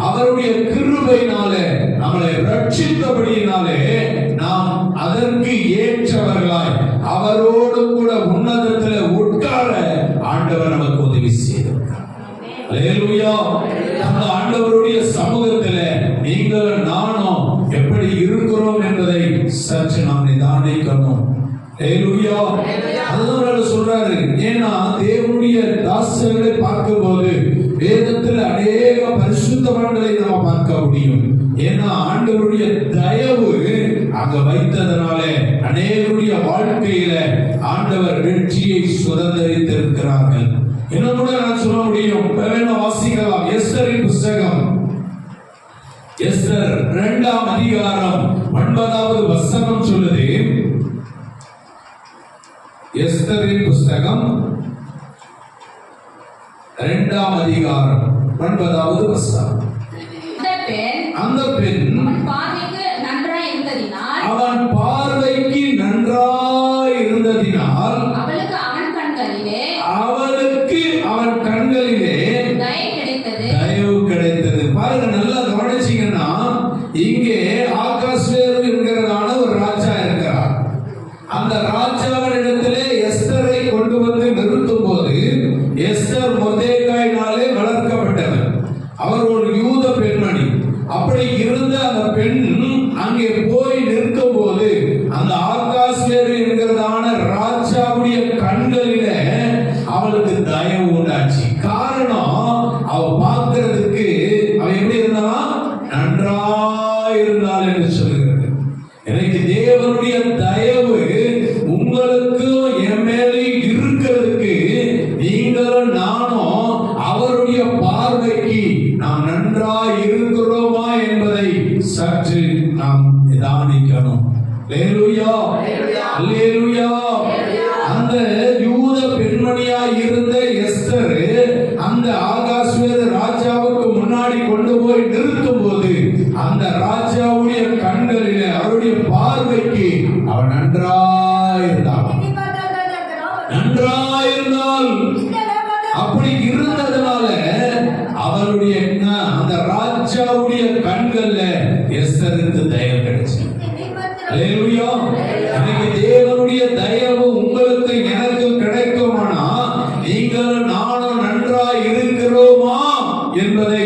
அவருடைய கிருபையினாலே நம்மளை ரட்சித்தபடியினாலே நாம் அதற்கு ஏற்றவர்களாய் அவரோடு கூட உன்னதத்தில் உட்கார ஆண்டவர் நமக்கு உதவி செய்திருக்கிறார். ஹல்லேலூயா. அந்த ஆண்டவருடைய சமூகத்தில் நீங்கள் நானும் எப்படி இருக்கிறோம் என்பதை சற்று நாம் நிதானிக்கணும். ஹல்லேலூயா. அதுதான் சொல்றாரு. ஏன்னா தேவனுடைய தாசர்களை பார்க்கும்போது வேதத்தில் அநேக பரிசுத்தவான்களை நாம் பார்க்க முடியும். ஏன்னா ஆண்டவருடைய தயவு அங்க வைத்ததனாலே அநேகருடைய வாழ்க்கையில ஆண்டவர் வெற்றியை சுதந்திரித்திருக்கிறார்கள். இன்னும் கூட நான் சொல்ல முடியும். வாசிக்கலாம். எஸ்தரின் புஸ்தகம், எஸ்தர் 2ஆம் அதிகாரம் 9வது வசனம் சொல்லுது, எஸ்தரின் புஸ்தகம் 2ஆம் அதிகாரம் 9வது வசனம். அந்த பெண் அவன் பார்வைக்கு நன்றாய் இருந்ததினால் அவன் பார்வைக்கு நன்றாய் இருந்ததினால் அவளுக்கு அவன் கண்களிலே தயவு கிடைத்தது. பாருங்க, நல்லா கவனிச்சீங்கன்னா இங்கே ஆகாஸ்வேரு என்கிறதான ஒரு ராஜா இருக்கிறார். அந்த ராஜாவின் இடத்திலே எஸ்தரை கொண்டு வந்து நிறுத்தும் போது எஸ்தர் மொர்தெகாயினாலே வளர்க்கப்பட்டவர். அவர் ஒரு யூத பெண்மணி. அப்படி இருந்த அந்த பெண் அங்கே போய் நிற்கும் போது அந்த ஆகாஸ்வேரு என்கிறதான ராஜாவுடைய கண்களில அவளுக்கு தயவு உண்டாச்சு. காரணம், அவ பார்க்கிறதுக்கு அவ எப்படி இருந்தா நன்றாயிருந்தாள் என்று சொல்லுகிறது. எனக்கு தேவனுடைய தயவு உங்களுக்கும் என் மேலே இருக்கிறதுக்கு நீங்களும் நானும் அவருடைய பார்வைக்கு நாம் நன்றாய் இருக்கிறோமா என்பதை சற்று நாம் நிதானிக்கணும். அல்லேலூயா, அல்லேலூயா. அந்த யூத பெண்மணியாய் இருந்த எஸ்தர் அந்த ஆகாஸ்வேரு ராஜாவுக்கு முன்னாடி கொண்டு போய் நிறுத்தும் போது அந்த ராஜாவுடைய கண்களிலே அவருடைய பார்வைக்கு அவன் நன்றாயிருந்தாள். அப்படி இருந்ததுனால அவருடைய அந்த ராஜாவுடைய கண்கள்ல எஸ்தருக்கு தயவு கிடைச்சு. அல்லேலூயா. எனக்கு தேவனுடைய தயவு உங்களுக்கு எனக்கு கிடைக்குமானா நீங்களும் நானும் நன்றாய் இருக்கிறோமா என்பதை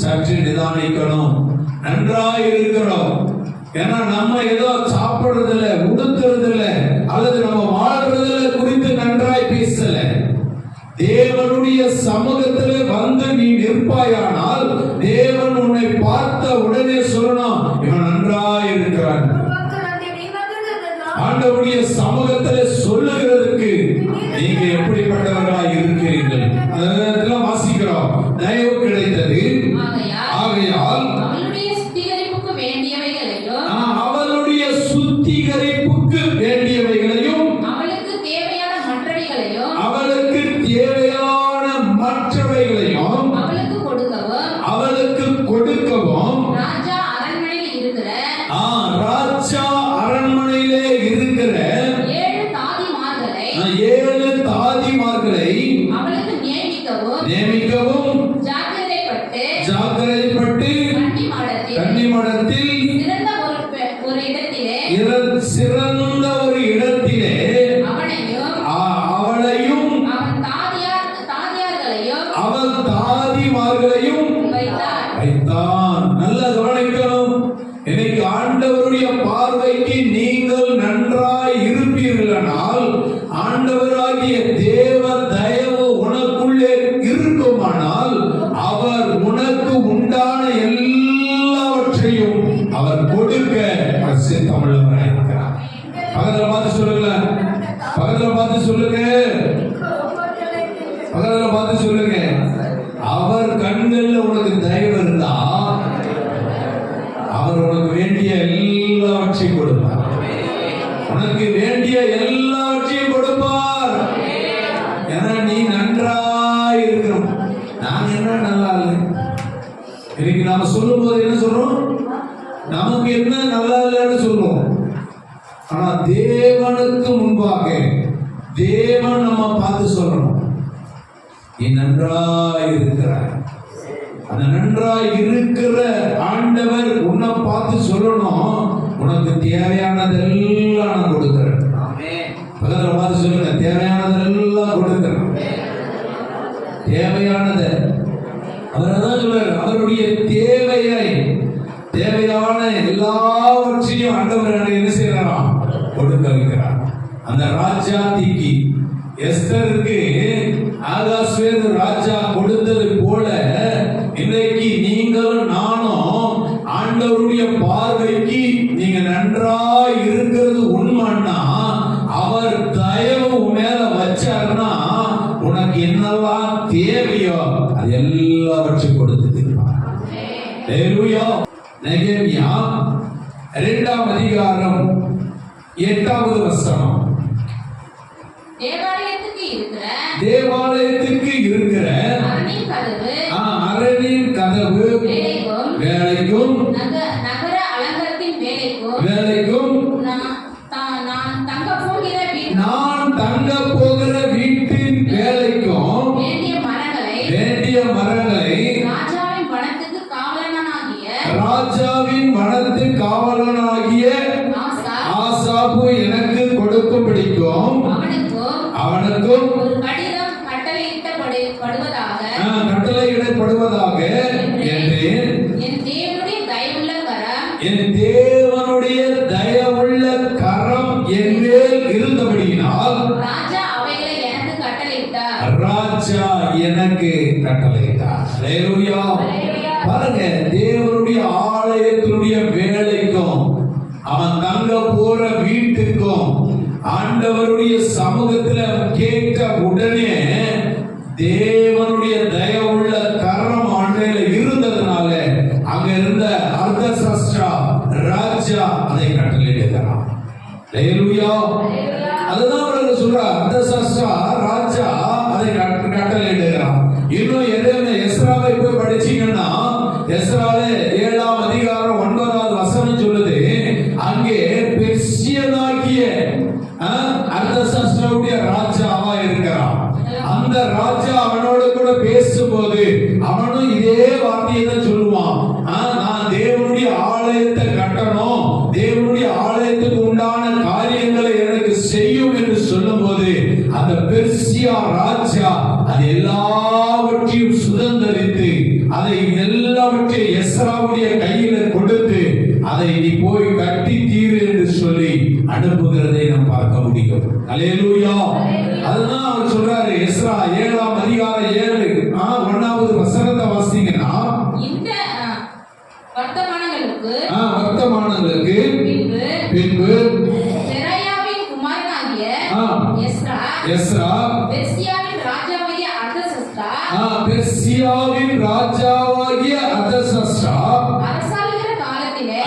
சற்று நிதானிக்கணும். நன்றாய் இருக்கிறோம். ஏன்னா நம்ம ஏதோ சாப்பிடுறதில்ல, உடுத்துறதில்ல, அல்லது நம்ம வாழ்றதில்ல குறித்து நன்றாய் பேசல. தேவனுடைய சமூகத்திலே வந்து நீ நிற்பாயானால் தேவன் உன்னை பார்த்த உடனே சொல்லணும், இவன் நன்றாய் இருக்கிறான். ஆண்டவருடைய சமூகத்திலே சொல்லுகிறதுக்கு நீங்க எப்படிப்பட்டவர்களாய் இருக்கிறீர்கள் அதெல்லாம் வாசிக்கிறோம். தயவு கிடைத்தது. ஆகையால் அவளுடைய சுத்திகரிப்புக்கு வேண்டியவைகளையும் அவளுடைய சுத்திகரிப்புக்கு வேண்டியவைகளையும் அவளுக்கு தேவையான மற்றவைகளையும் அவளுக்கு தேவையான மற்றவைகளையும் அவளுக்கு கொடுக்கவும் ராஜா அரண்மனையிலே இருக்கிற 7 தாதிமார்களை அவளுக்கு நியமிக்கவும் ஜாக்கிரதைப்பட்டு கன்னிமாடத்தில் சிறந்த ஒரு இடத்திலே அவளையும் அவள் தாதிமார்களையும் வைத்தான். நல்ல கவனிக்கணும். இன்னைக்கு ஆண்டவருடைய பார்வைக்கு நீங்கள் நன்றாய் இருப்பீர்களானால் ஆண்டவராகிய தேவ தயவு உனக்குள்ளே இருக்குமானால் அவர் உனக்கு உண்டான எல்லாவற்றையும் அவர் கொடுக்க சித்தமுள்ளவராய் இருக்கிறார். பக்கத்துல பார்த்து சொல்லுங்க, பக்கத்துல பார்த்து சொல்லுங்க, பக்கத்துல பார்த்து சொல்லுங்க. அவர் கண்கள்ல உனக்கு தயவு இருந்தா அவர் உனக்கு வேண்டிய எல்லாவற்றையும் கொடுப்பார். உனக்கு வேண்டிய எல்லாவற்றையும் கொடுப்பார். ஏன்னா நீ நன்றாய் இருக்கணும். நான் என்ன நல்லா இல்லை. இன்னைக்கு நாம சொல்லும் போது என்ன சொல்றோம்? நமக்கு என்ன நல்லா இல்லைன்னு சொல்லுவோம். ஆனா தேவனுக்கு முன்பாக தேவன் நம்ம பார்த்து சொல்லணும், நீ நன்றாய் இருக்கிறாய். அந்த நன்றாய் இருக்கிற ஆண்டவர் உன்னை பார்த்து சொல்லணும், உனக்கு தேவையானதெல்லாம் நான் கொடுக்கிறேன். பக்கத்துல பார்த்து சொல்லுங்க, தேவையானதெல்லாம் கொடுக்கிறேன். தேவையானத அவர் அதான் சொல்றாரு. அவருடைய தேவையான எல்லாவற்றையும் ஆண்டவர் என்ன செய்யறாராம்? கொடுக்க வைக்கிறார். அந்த ராஜாத்திக்கு எஸ்தருக்கு ஆகாஸ்வேரு ராஜா கொடுத்தது போல இன்றைக்கு நீங்களும் நானும் ஆண்டவருடைய பார்வைக்கு நீங்க நன்றாய் இருக்கிறது உண்மைன்னா அவர் தயவு மேல வச்சாருன்னா உனக்கு என்னெல்லாம் தேவையோ அது எல்லாவற்றையும் கொடுத்து இருப்பார். நெகேமியா 2ஆம் அதிகாரம் 8வது வசனம். நான் தங்க போகிற வீட்டின் வேலைக்கும் வேண்டிய மரங்களை ராஜாவின் வனத்து காவலனாகிய ஆசாப்பு எனக்கு கொடுக்கும்படிக்கும் அவனுக்கும் ஒரு கடிதம் கட்டளையிடப்படுவதாக என்றேன். என் தேவனுடைய தயவுள்ள கரம் என் மேல் இருந்தபடியினால் ராஜா அவைகளை எனக்கு கட்டளையிட்டார். அல்லேலூயா. பாருங்க, தேவனுடைய ஆலயத்தினுடைய வேலைக்கும் அவன் தங்க போற வீட்டுக்கும் ஆண்டவருடைய சமூகத்துல கேட்க உடனே தேவனுடைய தயவுள்ள கரம் ஆண்டையில இருந்ததுனால அங்க இருந்த அர்தசஷ்டா ராஜா அதை கட்டளையிடுகிறான். அல்லேலூயா. அதுதான் அவர்கள் சொல்றார், அர்தசஷ்டா ராஜா அதை கட்டளையிடுகிறான். இன்னும் எஸ்ராவை போய் படிச்சீங்கன்னா எஸ்ரால 7ஆம் அதிகாரம் 9வது வசனம் சொல்லுது, அங்கே பெர்சியனாகிய அர்தசஷ்டாவுடைய ராஜாவா இருக்கிறான். அந்த ராஜா அவனோட கூட பேசும்போது அவனும் இதே வார்த்தையை தான் சொல்லுவான், நான் தேவனுடைய ஆலயத்தை கட்டணும், தேவனுடைய ஆலயத்துக்கு உண்டான காரியங்களை எனக்கு செய்யும் என்று சொல்லும் போது அந்த பெர்சியா ராஜா அது எல்லாவற்றையும் சுதந்தரித்து அதை எல்லாவற்றையும் எஸ்ராவுடைய கையில கொடுத்து அதை நீ போய் கட்டி தீரு என்று சொல்லி அனுப்புகிறதை நாம் பார்க்க முடியும். அல்லேலூயா. அதுதான் அவர் சொல்றாரு, எஸ்ரா 7ஆம் அதிகாரம் 7 1வது வசனத்தை வாசிங்கன்னா, இந்த வர்த்தமானங்களுக்கு பின்பு செராயாவின் குமாரனாகிய எஸ்ரா பெர்சியாவின் ராஜாவாகிய அர்தசஷ்டா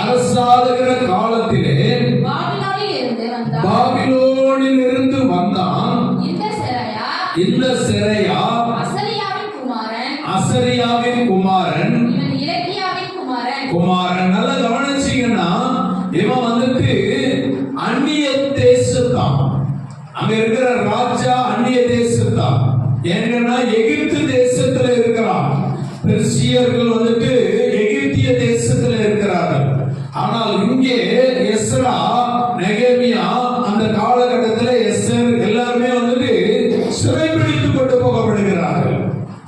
அரசாளுகிற காலத்திலே பாபிலோனில் இருந்து வந்தான். இந்த செராயா அசரியாவின் குமாரன். நல்லா கவனிச்சீங்கன்னா இவன் வந்துட்டு அந்நிய தேசத்தான். அங்க இருக்கிற ராஜா அந்நிய தேசத்தான். ஏன்னா எகிப்து தேசத்துல இருக்கிறான். பெர்சியர்கள் வந்துட்டு எகிப்திய தேசத்துல இருக்கிறார்கள். ஆனால் இங்கே எஸ்ரா, நெகேமியா அந்த காலகட்டத்தில் எஸ்தர் எல்லாருமே வந்துட்டு சிறைபிடித்து கொண்டு போகப்படுகிறார்கள்.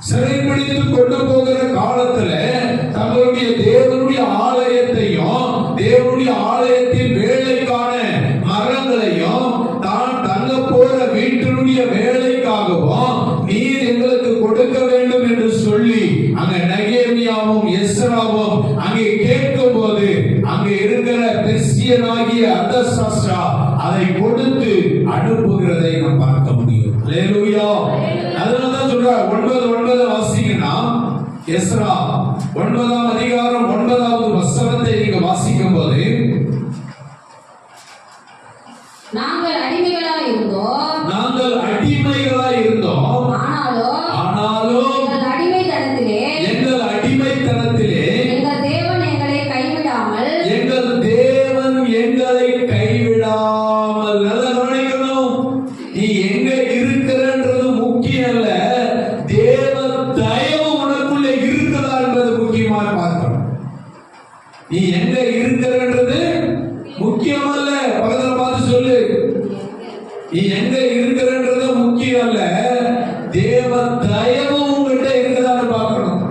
சிறைபிடித்து கொண்டு போகிற காலத்துல தங்களுடைய தேவனுடைய ஆலயத்தையும் தேவனுடைய ஆலயத்தின் வேலைக்கான மரங்களையும் தான் தங்க போற வீட்டினுடைய வேலைக்காகவும் நீர் எங்களுக்கு கொடுக்க வேண்டும் என்று சொல்லி அங்க நெகேமியாவும் எஸ்ராவும் அங்கே கேட்கும் போது அங்கே இருக்கிற பெர்சியனாகிய அர்தசஷ்டா அதை கொடுத்து அனுப்புகிறதை நாம் பார்க்க முடியும். அல்லேலூயா. அதனாலதான் சொல்றார் 9:9 வாசிங்கன்னா, எஸ்ரா 9ஆம் அதிகாரம் 9வது வசனத்தை நீங்க வாசிக்கும் போது, நாங்கள் அடிமைகளாய் இருந்தோம் ஆனாலும் எங்கள் அடிமைத்தனத்திலே எங்கள் தேவன் எங்களை கைவிடாமல். நல்லா கவனிக்கணும், நீ எங்க இருக்கிறன்றது முக்கியம் அல்ல, தேவ தயவு உனக்குள்ள இருக்குதா என்பது முக்கியமா பார்க்கணும். நீ எங்க இருக்கிறன்றது முக்கியம் அல்ல. பக்கத்துல பார்த்து சொல்லு, நீ எங்க இருக்கிறன்றது முக்கியம் அல்ல, தேவ தயவு உங்ககிட்ட இருக்குதான்னு பார்க்கணும்.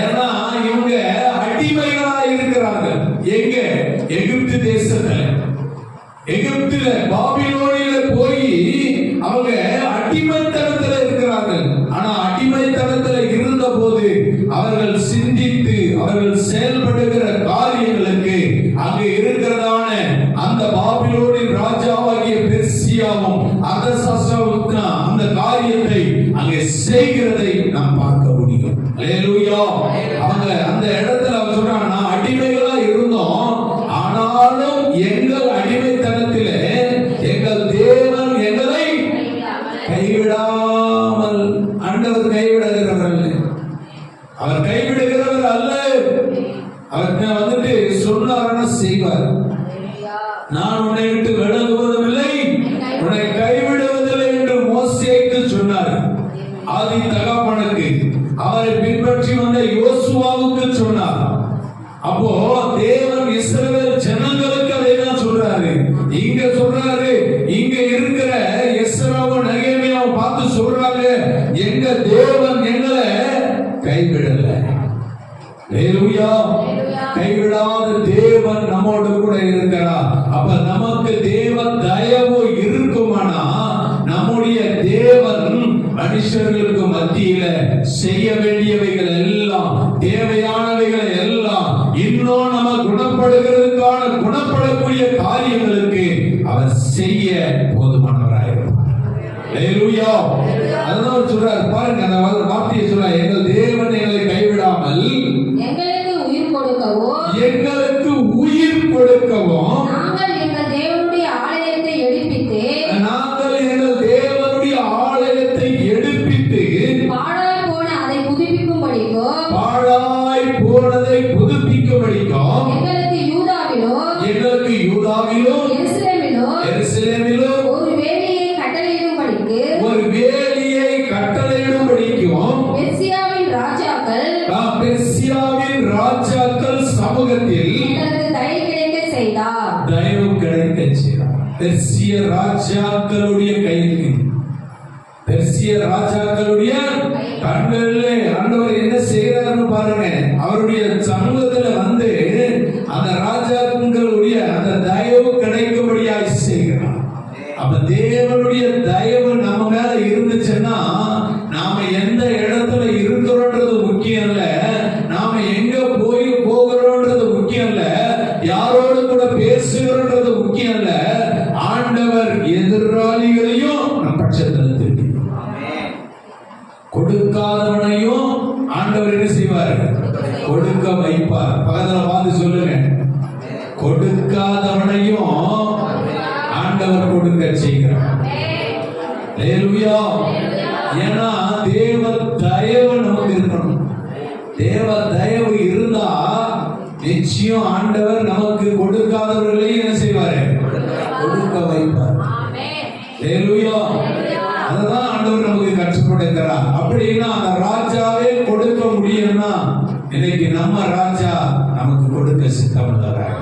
ஏன்னா இவங்க அடிமைகளா இருக்கிறார்கள். எங்க? எகிப்து தேசத்துல, எகிப்துல பாபிலோனில போய் அவங்க அடிமைத்தனத்துல இருக்கிறார்கள். ஆனா அடிமைத்தனத்துல இருந்த போது அவர்கள் சிந்தித்து அவர்கள் செயல்படுகிற காரியங்களுக்கு அங்கு இருக்கிறதான அந்த பாபிலோனின் ராஜாவாகிய பெர்சியாவும் அர்தசஷ்டாவுக்கு அந்த காரியத்தை அங்கே செய்கிறதை நாம் பார்க்க முடியும். அல்லேலூயா. அவங்க அந்த இடத்துல அவர் சொல்றாங்க, நான் அடிமைகளா இருந்தோம் ஆனாலும் எங்கள் அடிமைத்தனத்திலே எங்கள் தேவன் எங்களை கைவிடாமல். ஆண்டவர் கைவிடுகிறவர் அல்ல, அவர் கைவிடுகிறவர் அல்ல. அவர் வந்துட்டு சொன்னார்னா செய்வார். நான் உன்னை விட்டு விலகுவதும் இல்லை, உன்னை மனுஷர்களுக்கு மத்தியில செய்ய வேண்டியவைகள் எல்லாம், தேவையானவைகளை எல்லாம், இன்னும் நம்ம குணப்படுகிறதுக்கான குணப்படக்கூடிய காரியங்களுக்கு அவர் செய்ய போதுமானவராயிருப்பார். அல்லேலூயா. அதுதான் சொல்றாரு பாருங்க, அந்த வார்த்தையை சொல்றாரு, எங்கள் தேவன் எங்களை கைவிடாமல் எங்களுக்கு உயிர் கொடுக்கவும் நாங்கள் எங்கள் தேவனுடைய ஆலயத்தை எடுப்பித்து பாழாய் போனதை புதுப்பிக்கும்படிக்கும் எங்களுக்கு யூதாவிலும் எருசலேமிலும் ஒரு வேலியை கட்டளையிடும்படிக்கும் பெர்சியாவின் ராஜாக்கள் சமூகத்தில் தயவு கிடைக்க செய்தார். பெர்சிய ராஜாக்களுடைய கையில், பெர்சிய ராஜாக்களுடைய கண்களிலே ஆண்டவர் என்ன செய்கிறார்னு பாருங்க. அவருடைய சமூகத்துல வந்து அந்த ராஜாக்களுடைய அந்த தயவு கிடைக்கும்படியாய் செய்கிறார். அப்ப தேவனுடைய தயவு நம்ம மேல இருந்துச்சுன்னா நாம எந்த இடத்துல இருக்கிறோன்றது முக்கியம் இல்ல, நாம எங்க போகிறோன்றது முக்கியம் இல்ல, யாரோடு கூட பேசுகிறோன்றது முக்கியம் இல்ல. ஆண்டவர் எதிராளிகளையும் நம் பட்சத்தில் திருப்பி கொடுக்காதவனையும் ஆண்டவர் என்ன செய்வார்? கொடுக்க வைப்பார். பக்கத்துல பார்த்து சொல்லுங்க, கொடுக்காதவனையும் ஆண்டவர் கொடுக்க செய்கிறார். அல்லேலூயா. ஏன்னா தேவ தயவு நமக்கு இருக்கணும். தேவ தயவு இருந்தா நிச்சயம் ஆண்டவர் நமக்கு கொடுக்காதவர்களையும் என்ன செய்வாரு? கொடுக்க வைப்பார். அல்லேலூயா. அதுதான் ஆண்டவர் நமக்கு கற்றுக் கொடுக்கிறார். அப்படின்னா அந்த ராஜாவே கொடுக்க முடியும்னா இன்னைக்கு நம்ம ராஜா நமக்கு கொடுக்க சித்தமுள்ளவராக.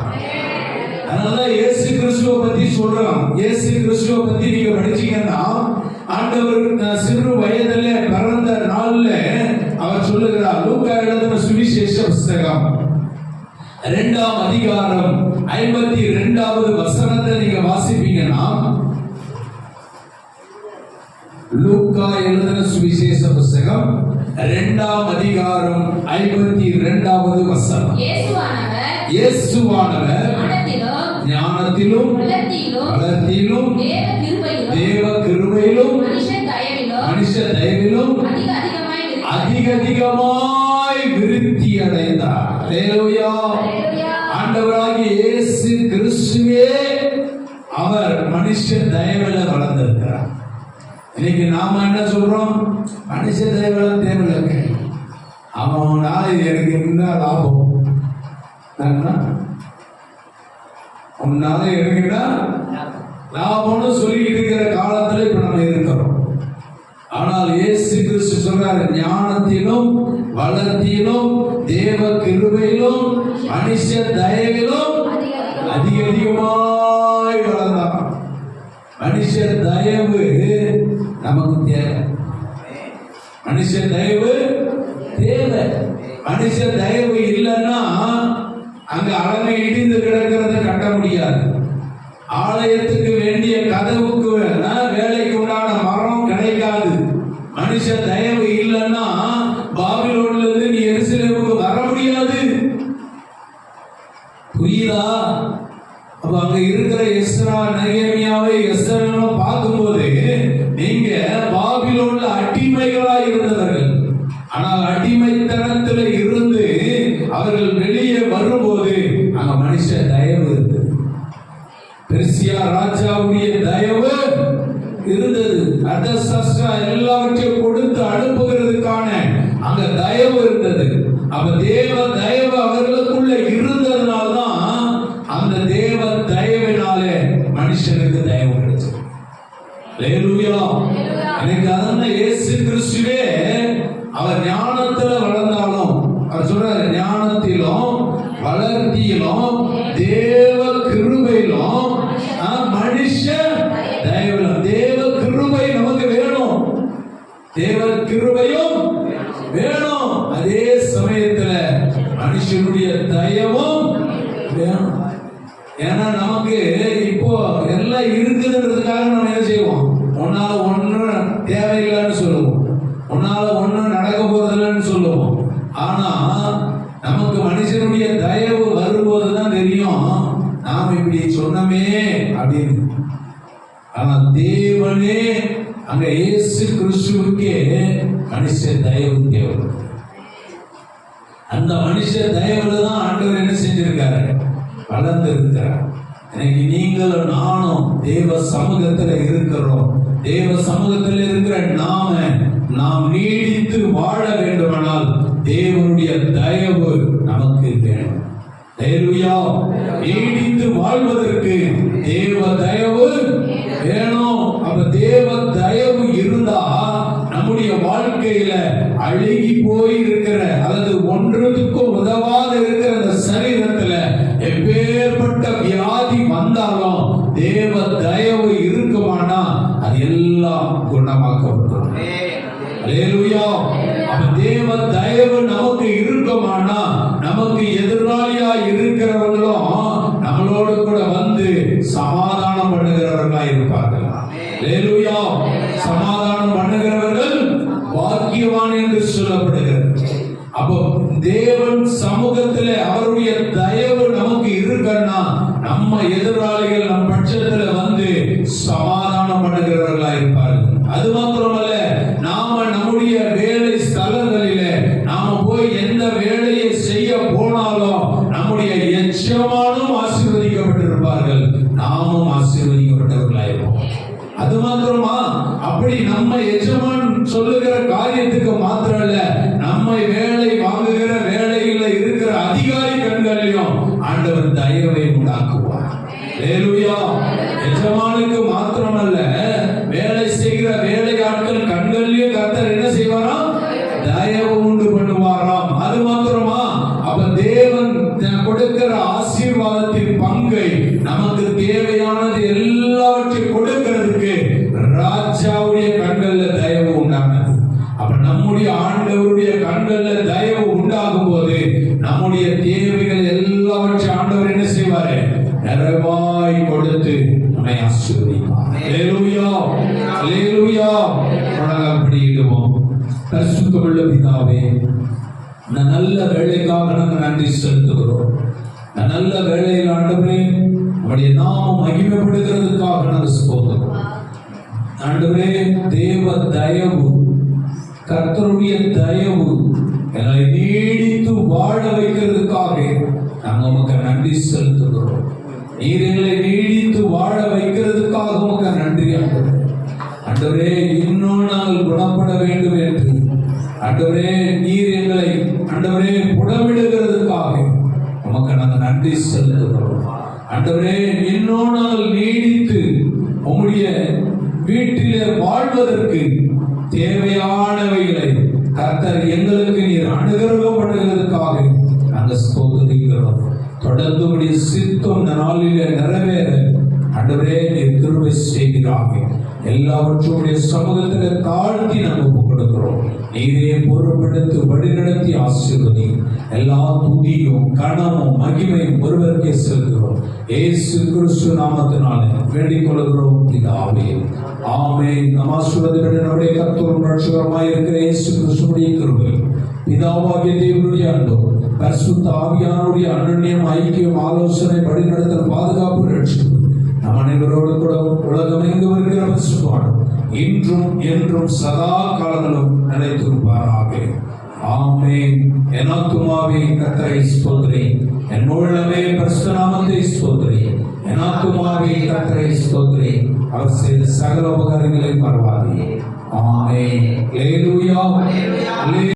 அதனாலதான் இயேசு கிறிஸ்துவை பத்தி சொல்றோம். இயேசு கிறிஸ்துவை பத்தி நீங்க படிச்சீங்கன்னா ஆண்டவர் சிறு வயதில பிறந்த நாள்ல அவர் சொல்லுகிறார். லூக்கா எழுதின சுவிசேஷ புத்தகம் 2ஆம் அதிகாரம் 52வது வசனத்தை நீங்க வாசிப்பீங்கன்னா, லூக்கா எழுதின சுவிசேஷ புத்தகம் 2ஆம் அதிகாரம் 52வது வசனம். இயேசுவானவர் ஞானத்திலும் வளர்த்தியிலும் தேவ கிருபையிலும் மனுஷ தயவிலும் அதிகமாய் விருத்தி அடைந்தார். அல்லேலூயா. ஆண்டவராகிய இயேசு கிறிஸ்துவே அவர் மனுஷ தயவில வளர்ந்திருக்கிறார். இன்னைக்கு நாம என்ன சொல்றோம்? மனுஷ தயவில தேவையில்லை, அவனால எனக்கு என்ன லாபம், உன்னால எனக்கு லாபம்னு சொல்லி இருக்கிற காலத்துல இப்ப நம்ம இருக்கிறோம். ஆனால் இயேசு கிறிஸ்து சொல்றாரு, ஞானத்திலும் வளர்த்தியிலும் தேவ கிருபையிலும் மனுஷ தயவிலும் அதிகமாய் வளர்ந்தான். மனுஷ தயவு நமக்கு தேவை. மனுஷ தயவு தேவை. மனுஷ தயவு இல்லைன்னா அங்க அழகை இடிந்து கிடக்கிறத கட்ட முடியாது. ஆலயத்துக்கு வேண்டிய கதவுக்கு வேலைக்கு உண்டான மரம் கிடைக்காது. மனுஷ தயவு இல்லைன்னா பாபிலோன்ல இருந்து நீ எருசலேமுக்கு வர முடியாது. புரியுதா? அப்ப அங்க இருக்கிற எஸ்ரா நெகேமியாவை எஸ்தரையும் பார்க்கும்போது நீங்க பாபிலோன்ல அடிமைகளா இருந்தவர்கள், ஆனால் அடிமைத்தனத்துல இருந்து அவர்கள் வெளியே வரும்போது அங்க மனுஷ தயவு இருந்தது. பெர்சியா ராஜாவுடைய தயவு இருந்தது. அர்தசஷ்டா எல்லாவற்றையும் கொடுத்து அனுப்புகிறதுக்கான அங்க தயவு இருந்தது. அப்ப தேவ தயவு அவர்களுக்குள்ள இருந்ததுனால்தான் அந்த தேவ தயவினாலே மனுஷனுக்கு தயவு கிடைச்சது. அல்லேலூயா. எனக்கு அதான் இயேசு கிறிஸ்துவே அவர் ஞானத்துல வளர்ந்தாலும் அவர் சொல்றாரு, ஞானத்திலும் வளர்த்தியிலும் தேவ கிருபையிலும் மனுஷ தயவிலும். தேவ கிருபை நமக்கு வேணும், தேவ கிருபையும் வேணும். அதே சமயத்துல மனுஷனுடைய தயவும் வேணும். ஏன்னா நமக்கு இப்போ எல்லாம் இருக்குதுன்றதுக்காக நம்ம என்ன செய்வோம்? ஒன்னால ஒண்ணு தேவையில்லைன்னு சொல்லுவோம். தேவனே அங்க இயேசு கிறிஸ்துவுக்கே மனுஷ தயவு தேவை. அந்த மனுஷ தயவுல தான் ஆண்டவர் என்ன செஞ்சிருக்காரு, வளர்ந்து இருக்கிறார். இன்னைக்கு நீங்களும் நானும் தேவ சமூகத்துல இருக்கிறோம். தேவ சமூகத்தில் இருக்கிற நாம் நீடித்து வாழ வேண்டுமானால் தேவனுடைய தயவு நமக்கு வேணும். ஹல்லேலூயா. நீடித்து வாழ்வதற்கு தேவ தயவு வேணும். அப்ப தேவ தயவு இருந்தா நம்முடைய வாழ்க்கையில அழுகி போய் இருக்கிற அல்லது ஒன்றுக்கும் உதவாத இருக்கிற அந்த சரீரத்துல எப்பேற்பட்ட வியாதி வந்தாலும் தேவ தயவு இருக்குமானா அது எல்லாம் குணமாக்கப்படும். ஹல்லேலூயா. அப்ப தேவ தயவு நமக்கு இருக்குமானா நமக்கு எதிராளியா இருக்கிறவங்களும் நம்மளோடு கூட வந்து சமாதானம் பண்ணுகிறவர்களா இருப்பார்கள். ஹல்லேலூயா. சமாதானம் பண்ணுகிறவர்கள் பாக்கியவான் என்று சொல்லப்படுகிறது. அப்போ தேவன் சமூகத்திலே அவருடைய தயவு நமக்கு இருக்கன்னா நம்ம எதிராளிகள் நம் பட்சத்துல வந்து சமாதானம் பண்ணுகிறவர்களா இருப்பார்கள். அது மாத்திரமல்ல, நாம நம்முடைய வேலை ஸ்தலங்களிலே நாம போய் எந்த வேலையை செய்ய போனாலும் நம்முடைய எஜமானும் ஆசீர்வதிக்கப்பட்டிருப்பார்கள், நாமும் ஆசீர்வதிக்கப்பட்டவர்களாயிருப்போம். அது மாத்திரமா, அப்படி நம்ம எஜமான் சொல்லுகிற காரியத்துக்கு மாத்திரம் இல்ல, நம்மை வேலை வாங்குகிற வேலையில இருக்கிற அதிகாரி கண்களிலும் ஆண்டவர் தயவை உண்டாக்குவார். ஹல்லேலூயா. எஜமானுக்கு மாத்திரமல்ல, வேலை செய்கிற வேலையாட்கள் கண்களிலும் கர்த்தர் என்ன செய்வாராம், தயவு உண்டு பண்ணுவாராம். அது மாத்திரமா, அப்ப தேவன் கொடுக்கிற ஆசீர்வாதத்தின் பங்கை நமக்கு தேவையானது எல்லாவற்றையும் கொடுக்கிறதுக்கு ராஜாவுடைய கண்கள்ல தயவு உண்டானது. அப்ப நம்முடைய ஆண்டவருடைய கண்கள்ல தயவு உண்டாகும் போது நம்முடைய தேவைகள் எல்லாவற்றையும் ஆண்டவர் என்ன செய்வாரு, நிறைவாய் கொடுத்து நம்மை ஆசீர்வதிப்பார். ஹல்லேலூயா. ஹல்லேலூயா. படியிடுவோம். பரிசுத்தமுள்ள பிதாவே, இந்த நல்ல வேலைக்காக நாங்கள் நன்றி செலுத்துகிறோம். நல்ல வேலையில் ஆண்டவரே நம்முடைய நாமம் மகிமைப்படுகிறதுக்காக நாங்கள் ஸ்தோத்திரம். ஆண்டவரே, தேவ தயவு, கர்த்தருடைய தயவு எங்களை நீடித்து வாழ வைக்கிறதுக்காக நாங்கள் உமக்கு நன்றி செலுத்துகிறோம். நீர் எங்களை நீடித்து வாழ வைக்கிறதுக்காக உமக்கு நன்றி ஆண்டவரே. ஆண்டவரே, இன்னும் நாங்கள் குணப்பட வேண்டும் என்று ஆண்டவரே நீர் எங்களை ஆண்டவரே புடமிடுகிறதுக்காக உமக்கு நாங்கள் நன்றி செலுத்துகிறோம். ஆண்டவரே, இன்னும் நாங்கள் நீடித்து உம்முடைய வீட்டிலே வாழ்வதற்கு தேவையானவைகளை கர்த்தர் எங்களுக்கு நீர் அனுகிரகம் பண்ணுகிறதுக்காக நாங்கள் ஸ்தோத்திரிக்கிறோம். தொடர்ந்து உம்முடைய சித்தம் இந்த நாளிலே நிறைவேற ஆண்டவரே நீர் கிருபை செய்கிறாங்க. எல்லாவற்றுடைய சமூகத்தில் தாழ்த்தி நாங்கள் ஒப்புக் கொடுக்கிறோம். நீரே பொறுப்பெடுத்து வழிநடத்தி ஆசீர்வதி. எல்லா துதியும் கனமும் மகிமையும் ஒருவருக்கே செலுத்துகிறோம். இயேசு கிறிஸ்து நாமத்தினாலே வேண்டிக் கொள்கிறோம் பிதாவே. ஆமென். நம் ஆசீர்வாதப்பட்ட நம்முடைய கர்த்தரும் ரட்சகருமாய் இருக்கிற இயேசு கிறிஸ்துவின் கிருபை, பிதாவாகிய தேவனுடைய அன்பும் பரிசுத்த ஆவியானவருடைய அன்யோன்யம் ஐக்கியம் ஆலோசனை வழிநடத்தல் பாதுகாப்பு ரட்சிப்பு நம் அனைவரோடு கூட உலகமெங்கு வருகிற பரிசுத்தவான் இன்றும் என்றும் சதா காலங்களும் நிலைத்திருப்பாராக. ஆமென். என் ஆத்துமாவே கர்த்தரை ஸ்தோத்திரி, என் முழுமே பரிசுத்த நாமத்தை ஸ்தோத்திரி. என் ஆத்துமாவே கர்த்தரை ஸ்தோத்திரி, அவர் செய்த சகல உபகாரங்களை மறவாதே. ஆமென். ஹல்லேலூயா.